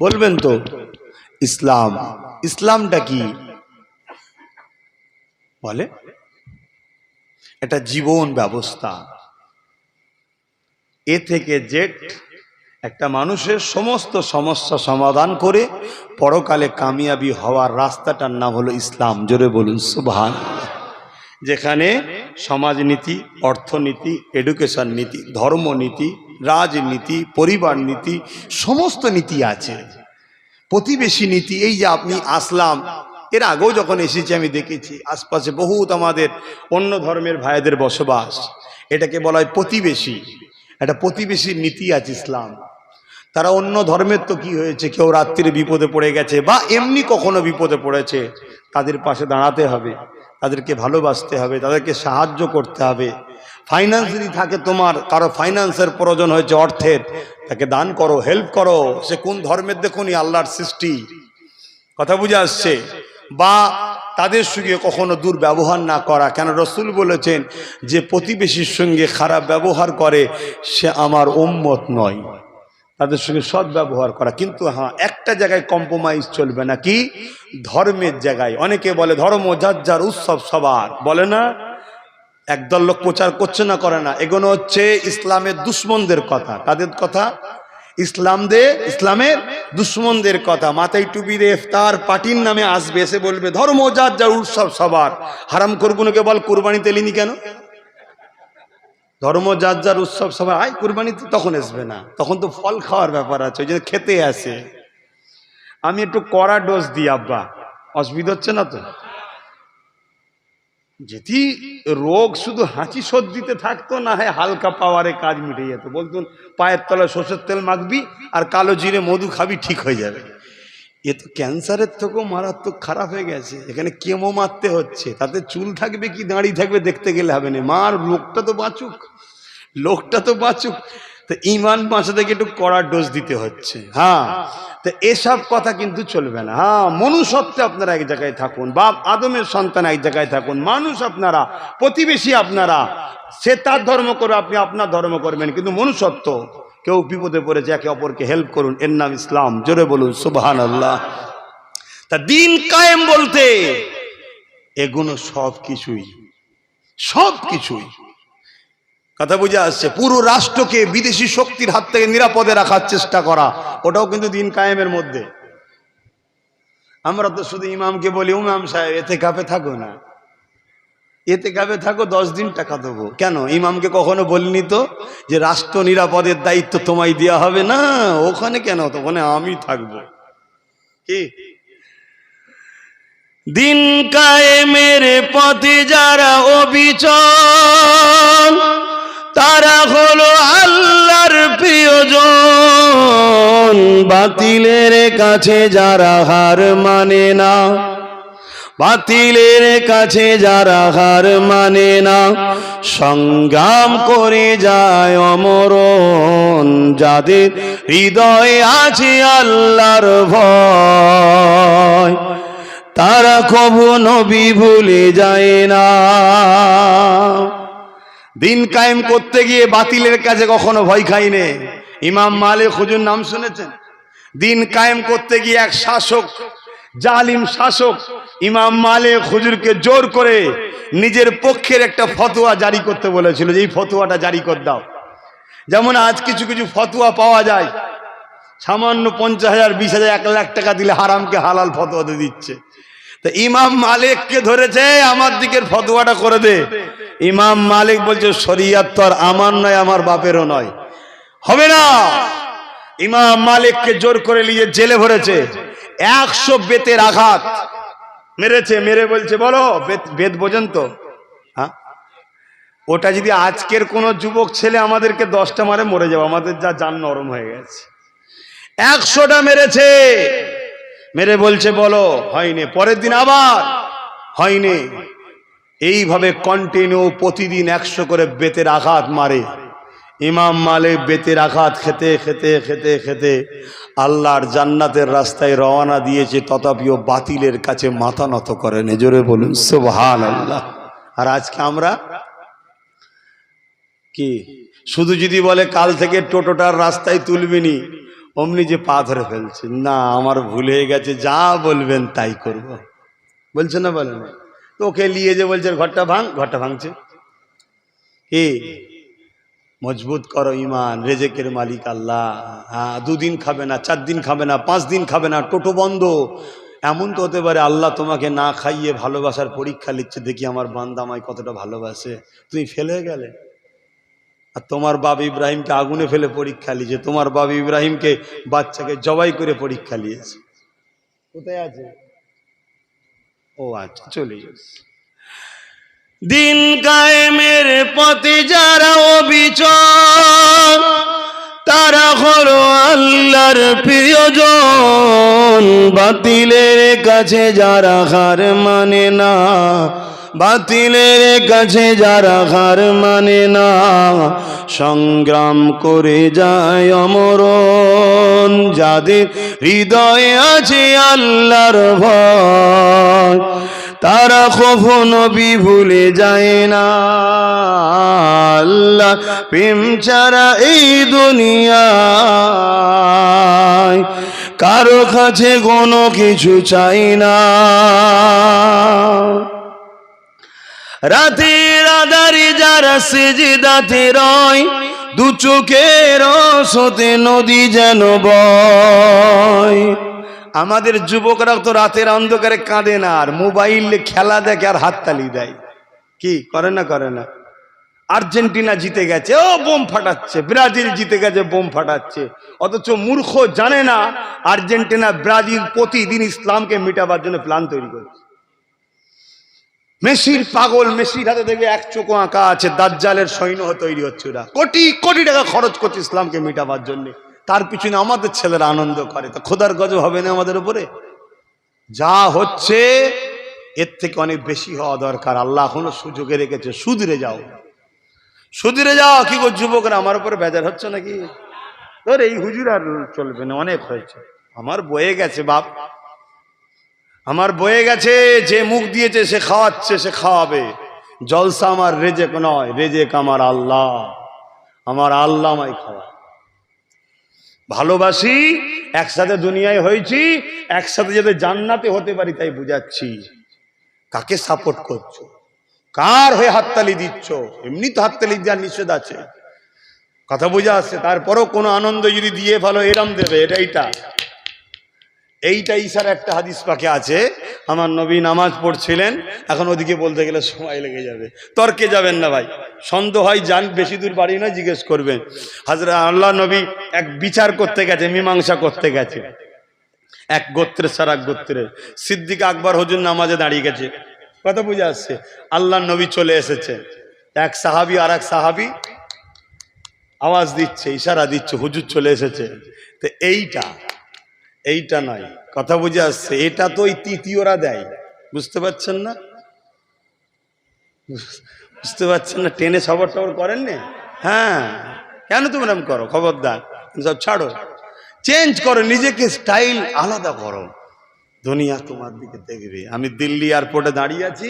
বলবেন তো? ইসলাম। ইসলামটা কি বলে? এটা জীবন ব্যবস্থা। এ থেকে জেড একটা মানুষের সমস্ত সমস্যা সমাধান করে পরকালে কামিয়াবি হওয়ার রাস্তাটার নাম হলো ইসলাম। জোরে বলুন সুবহানাল্লাহ। যেখানে সমাজনীতি, অর্থনীতি, এডুকেশন নীতি, ধর্মনীতি, রাজনীতি, পরিবার নীতি, সমস্ত নীতি আছে। প্রতিবেশী নীতি। এই যে আপনি আসলাম, এর আগেও যখন এসেছি আমি দেখেছি আশপাশে বহুত আমাদের অন্য ধর্মের ভাইদের বসবাস। এটাকে বলা হয় প্রতিবেশী। একটা প্রতিবেশীর নীতি আছে ইসলাম। তারা অন্য ধর্মের তো কি হয়েছে, কেউ রাত্রিরে বিপদে পড়ে গেছে বা এমনি কখনো বিপদে পড়েছে, তাদের পাশে দাঁড়াতে হবে, তাদেরকে ভালোবাসতে হবে, তাদেরকে সাহায্য করতে হবে। ফাইন্যান্স যদি থাকে, তোমার কারো ফাইন্যান্সের প্রয়োজন হয়েছে, অর্থের, তাকে দান করো, হেল্প করো। সে কোন ধর্মের দেখুনি, আল্লাহর সৃষ্টি। কথা বুঝে আসছে? বা তাদের সঙ্গে কখনো দুর্ব্যবহার না করা। কেন রাসূল বলেছেন যে প্রতিবেশীর সঙ্গে খারাপ ব্যবহার করে সে আমার উম্মত নয়। তাদের সঙ্গে সৎ ব্যবহার করা। কিন্তু হ্যাঁ, একটা জায়গায় কম্প্রোমাইজ চলবে না। কি? ধর্মের জায়গায়। অনেকে বলে ধর্ম যার যার, উৎসব সবার, বলে না? একদল লোক প্রচার করছে না, করে না। এগুলো হচ্ছে ইসলামের দুশ্মনদের কথা। কাদের কথা? ইসলামের দুশ্মনদের কথা। মাথায় টুপি দিয়ে ইফতার পার্টির নামে আসবে, এসে বলবে ধর্ম যার যার, উৎসব সবার। হারাম করগুনোকে বল কুরবানি তেলিনি কেন? ধর্ম যার যার, উৎসব সবার। আয় কুরবানিতে তখন আসবে না, তখন তো ফল খাওয়ার ব্যাপার আছে, ওই জন্য খেতে আসে। আমি একটু কড়া ডোজ দিই আব্বা, অসুবিধা হচ্ছে না তো? যদি রোগ শুধু হাঁচি সর্দিতে থাকতো, না হয় হালকা পাওয়ারে কাজ মিটে যেত। বলতুন পায়ের তলায় সরষের তেল মাখবি আর কালো জিরে মধু খাবি, ঠিক হয়ে যাবে। এ তো ক্যান্সারের থেকেও মারাত্মক খারাপ হয়ে গেছে। এখানে কেমো মারতে হচ্ছে, তাতে চুল থাকবে কি দাঁড়িয়ে থাকবে দেখতে গেলে হবে না। মার লোকটা তো বাঁচুক, লোকটা তো বাঁচুক। তো ইমান বাঁচাতে একটু কড়া ডোজ দিতে হচ্ছে। হ্যাঁ, তো এসব কথা কিন্তু চলবে না। হ্যাঁ, মনুষ্যত্বে আপনারা এক জায়গায় থাকুন, বাপ আদমের সন্তান এক জায়গায় থাকুন, মানুষ আপনারা, প্রতিবেশী আপনারা, সে তার ধর্ম করবে, আপনি আপনার ধর্ম করবেন, কিন্তু মনুষ্যত্ব। কেউ বিপদে পড়েছে, একে অপরকে হেল্প করুন, এর নাম ইসলাম। জোরে বলুন সুবহানাল্লাহ। তা দিন কায়েম বলতে এগুলো সব কিছুই, সব কিছুই। কথা বুঝে আসছে? পুরো রাষ্ট্রকে বিদেশি শক্তির হাত থেকে নিরাপদে রাখার চেষ্টা করা, ওটাও কিন্তু দিন কায়েমের মধ্যে। আমরা তো শুধু ইমামকে বলি, ইমাম সাহেব এতে কাপে থাকো না, এতে কাপে থাকো, 10 দিন টাকা দেবো। কেন? ইমামকে কখনো বলিনি তো যে রাষ্ট্র নিরাপদের দায়িত্ব তোমায় দেওয়া হবে না, ওখানে কেন, ওখানে আমি থাকবো। কি? দিন কায়েমের পথে যারা অবিচল, তারা হলো আল্লাহর প্রিয়জন। বাতিলের কাছে যারা হার মানে না, বাতিলের কাছে যারা হার মানে না, সংগ্রাম করে যায় অমরণ। যাদের হৃদয়ে আছে আল্লাহর ভয়, তারা কবু নবী ভুলে যায় না। দিন কায়েম করতে গিয়ে বাতিলের কাছে কখনো ভয় খাইনে। ইমাম মালিক হুজুর নাম শুনেছেন? দিন কায়েম করতে গিয়ে এক শাসক, জালিম শাসক, ইমাম মালিক হুজুরকে জোর করে নিজের পক্ষের একটা ফতোয়া জারি করতে বলেছিল, যে এই ফতোয়াটা জারি করে দাও। যেমন আজ কিছু কিছু ফতোয়া পাওয়া যায়, সামান্য 50,000, 20,000, 1 লাখ টাকা দিলে হারামকে হালাল ফতোয়া দিয়ে দিচ্ছে। তো ইমাম মালিককে ধরেছে, আমার দিকের ফতোয়াটা করে দে। ইমাম মালিক বলছে শরিয়ত তো আর আমার নয়, আমার বাপেরও নয়, হবে না। ইমাম মালিককে জোর করে নিয়ে জেলে ভরেছে, 100 বেতের আঘাত মেরেছে। মেরে বলছে বলো বেদ বোঝেন তো? হ্যাঁ, ওটা যদি আজকের কোন যুবক ছেলে আমাদেরকে 10টা মারে মরে যাবো, আমাদের যা জান নরম হয়ে গেছে। 100টা মেরেছে, মেরে বলছে বলো, হয়নি। পরের দিন আবার হয়নি। এইভাবে কন্টিনিউ প্রতিদিন 100 করে বেতের আঘাত মারে। ইমাম মালিক বেতের আঘাত খেতে খেতে খেতে খেতে আল্লাহর জান্নাতের রাস্তায় রওনা দিয়েছে, তথাপিও বাতিলের কাছে মাথা নত করেন। জোরে বলুন সুবহানাল্লাহ। আর আজকে আমরা কি, শুধু যদি বলে কাল থেকে টোটোটার রাস্তায় তুলবিনি, অমনি যে পা ধরে ফেলছে, না আমার ভুল হয়ে গেছে, যা বলবেন তাই করব। বলছে না বলেন? তোকে নিয়ে যে বলছে ঘরটা ভাঙ, ঘরটা ভাঙছে। কি মজবুত করো ইমান, রেজেকের মালিক আল্লাহ। হ্যাঁ, 2 দিন খাবে না, 4 দিন খাবে না, 5 দিন খাবে না, টোটো বন্ধ। এমন তো হতে পারে আল্লাহ তোমাকে না খাইয়ে ভালোবাসার পরীক্ষা নিচ্ছে, দেখি আমার বান্দা আমায় কতটা ভালোবাসে। তুমি ফেলে গেলে। আর তোমার বাবা ইব্রাহিমকে আগুনে ফেলে পরীক্ষা নিয়েছে, তোমার বাবা ইব্রাহিমকে বাচ্চাকে জবাই করে পরীক্ষা নিয়েছে। কোথায় আছে? ও আচ্ছা, চলে যাচ্ছে। দিন কায়েমের পথে যারা অবিচল, তারা হলো আল্লাহর প্রিয়জন। বাতিলের কাছে যারা হার মানে না, বাতিলের কাছে যারা হার মানে না, সংগ্রাম করে যায় অমরণ। যাদের হৃদয়ে আছে আল্লাহর ভয়, তারা কখনো ভুলে যায় না। আল্লাহ প্রেম ছাড়া এই দুনিয়ায় কারো কাছে কোনো কিছু চাই না। রাতের আধারে যারা সিজদাতে রয়, 2 চোখের ওসতে নদী যেন বয়। আমাদের যুবকরা তো রাতের অন্ধকারে কাঁদে না, আর মোবাইলে খেলা দেখে আর হাততালি দেয়। কি করে না করে না? আর্জেন্টিনা জিতে গেছে, ও বোম ফাটাচ্ছে। ব্রাজিল জিতে গেছে, বোম ফাটাচ্ছে। অথচ মূর্খ জানে না আর্জেন্টিনা ব্রাজিল প্রতিদিন ইসলামকে মিটাবার জন্য প্ল্যান তৈরি করছে। মেসির পাগল, মেসির হাতে দেখবে 1 চোখ আঁকা আছে, দাজ্জালের সৈন্য তৈরি হচ্ছে। ওরা কোটি কোটি টাকা খরচ করছে ইসলামকে মিটাবার জন্য, তার পিছনে আমাদের ছেলেরা আনন্দ করে। তো খোদার গজব হবে না আমাদের উপরে? যা হচ্ছে এর থেকে অনেক বেশি হওয়া দরকার। আল্লাহ এখনো সুযোগে রেখেছে, সুধরে যাও, সুধরে যাও। কি গো যুবকরা, আমার উপরে বেজার হচ্ছে নাকি? তোর এই হুজুর আর চলবে না, অনেক হয়েছে, আমার বয়ে গেছে বাপ, আমার বয়ে গেছে। যে মুখ দিয়েছে সে খাওয়াচ্ছে, সে খাওয়াবে। জলসা আমার রেজেক নয়, রেজেক আমার আল্লাহ। আমার আল্লাহ আমায় খাওয়ায়। ভালোবাসি, একসাথে দুনিয়ায় হয়েছি, একসাথে যাতে জান্নাতে হতে পারি তাই বুঝাচ্ছি। কাকে সাপোর্ট করছো, কার হয়ে হাততালি দিচ্ছ? এমনি তো হাততালি দেওয়ার নিষেধ আছে, কথা বোঝা আসছে। তারপরও কোনো আনন্দ যদি দিয়ে ভালো এরম দেবে, এইটা ঈশার একটা হাদিস পাকে আছে। আমার নবী নামাজ পড়ছিলেন, এখন ওদিকে বলতে গেলে সময় লেগে যাবে, তর্কে যাবেন না ভাই, সন্দেহ হয়, যান বেশি দূর বাড়ি নয়, জিজ্ঞেস করবেন। হযরত আল্লাহ নবী এক বিচার করতে গেছে, মীমাংসা করতে গেছে, এক গোত্রের সারা গোত্রের। সিদ্দিক আকবর হুজুর নামাজে দাঁড়িয়ে গেছে, কথা বুঝে আসছে। আল্লাহ নবী চলে এসেছে, এক সাহাবী আর এক সাহাবী আওয়াজ দিচ্ছে, ইশারা দিচ্ছে, হুজুর চলে এসেছে। তো এইটা নয়, কথা বুঝে আসছে। এটা তো ওই তৃতীয়রা দেয়, বুঝতে পারছেন না? বুঝতে পারছেন না? টেনে সবর টবর করেন না? হ্যাঁ, কেন তুমি এরকম করো? খবরদার, সব ছাড়ো, চেঞ্জ করো, নিজেকে স্টাইল আলাদা করো। দুনিয়া তোমার দিকে দেখবে। আমি দিল্লি এয়ারপোর্টে দাঁড়িয়ে আছি,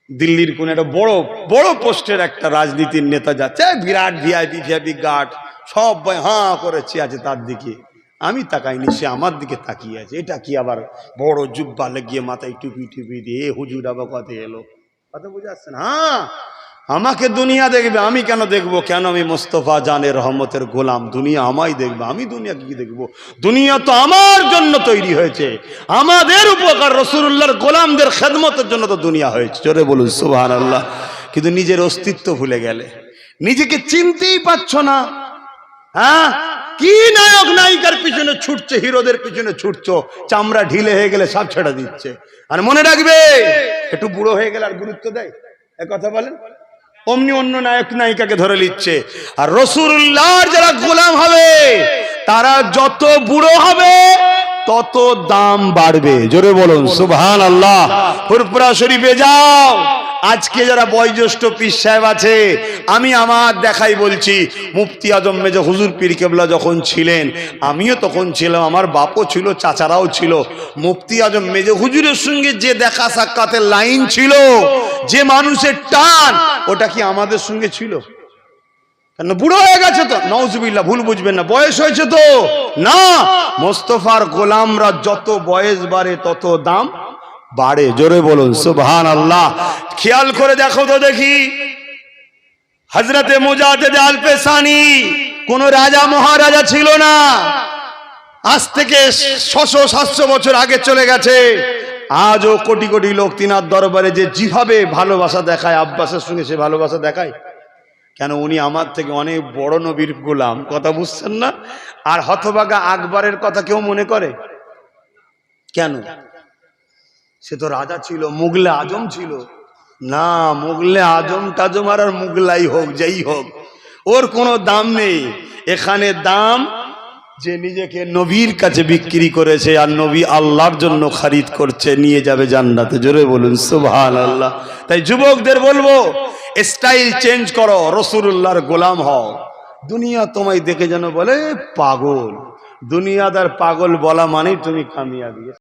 দিল্লির কোন একটা বড় বড় পোস্টের একটা রাজনীতির নেতা যাচ্ছে, বিরাট ভিআইপি গার্ড, সব হাঁ করেছে আছে তার দিকে। আমি তাকাইনি, সে আমার দিকে তাকিয়ে আছে। এটা কি আবার বড় জুব্বা লাগিয়ে মাথায় টুপি দিয়ে হুজুর আবার কথা এলো, কথা বুঝে আসছে না? হ্যাঁ, আমাকে দুনিয়া দেখবে, আমি কেন দেখবো? কেন? আমি মোস্তফা জানের রহমতের গোলাম, দুনিয়া আমায় দেখবে, আমি দুনিয়াকে কি দেখবো? দুনিয়া তো আমার জন্য তৈরি হয়েছে, আমাদের উপকার, রাসূলুল্লাহর গোলামদের খেদমতের জন্য তো দুনিয়া হয়েছে। জোরে বলুন সুবহানাল্লাহ। কিন্তু নিজের অস্তিত্ব ভুলে গেলে, নিজেকে চিনতেই পারছো না। হ্যাঁ, কি নায়ক নায়িকার পিছনে ছুটছে, হিরোদের পিছনে ছুটছো, চামড়া ঢিলে হয়ে গেলে সব ছেড়ে দিচ্ছে। আর মনে রাখবে, একটু বুড়ো হয়ে গেলে আর গুরুত্ব দেয়, এ কথা বলেন, অমনি অন্য নায়ক নায়িকাকে ধরে নিচ্ছে। আর রাসূলুল্লাহর যারা গোলাম হবে তারা যত বুড়ো হবে তত দাম বাড়বে। জোরে বলুন সুবহানাল্লাহ। ফুরফুরা শরীফে যাও, আজকে যারা বয়োজ্যেষ্ঠ পীর সাহেব আছে, আমি আমার দেখাই বলছি, মুফতি আজম মেজর হুজুর পীর কেবলা যখন ছিলেন, আমিও তখন ছিলাম, আমার বাপও ছিল, চাচারাও ছিল। মুফতি আজম মেজর হুজুরের সঙ্গে যে দেখা সাক্ষাতের লাইন ছিল, যে মানুষের টান, ওটা কি আমাদের সঙ্গে ছিল? কেন, বুড়ো হয়ে গেছে তো, নাউজুবিল্লাহ, ভুল বুঝবেন না, বয়স হয়েছে তো না। মোস্তফার গোলামরা যত বয়স বাড়ে তত দাম বাড়ে। জোরে বলুন সুবহানাল্লাহ। খেয়াল করে দেখো তো দেখি, হযরতে মুজাদ্দেদ আল পেশানি কোন রাজা মহারাজা ছিল না, আজ থেকে 600-700 বছর আগে চলে গেছে। আজও কোটি কোটি লোক তিনার দরবারে যে যেভাবে ভালোবাসা দেখায়, আব্বাসের সঙ্গে সে ভালোবাসা দেখায় কেন? উনি আমার থেকে অনেক বড় নবীর গোলাম, কথা বুঝছেন না? আর হতভাগা আকবরের কথা কেউ মনে করে কেন? সে তো রাজা ছিল, মুগলে আজম ছিল না। মুগলে আজম টাজম আর মুগলাই হোক, যেই হোক, ওর কোনো দাম নেই। এখানে দাম যে নিজেকে নবীর কাছে বিক্রি করেছে, আর নবী আল্লাহর জন্য খরিদ করছে, নিয়ে যাবে জান্নাতে। জোরে বলুন সুবহানাল্লাহ। তাই যুবকদের বলবো, স্টাইল চেঞ্জ করো, রাসূলুল্লাহর গোলাম হও। দুনিয়া তোমায় দেখে যেন বলে পাগল, দুনিয়াদার পাগল বলা মানেই তুমি কামিয়াবি।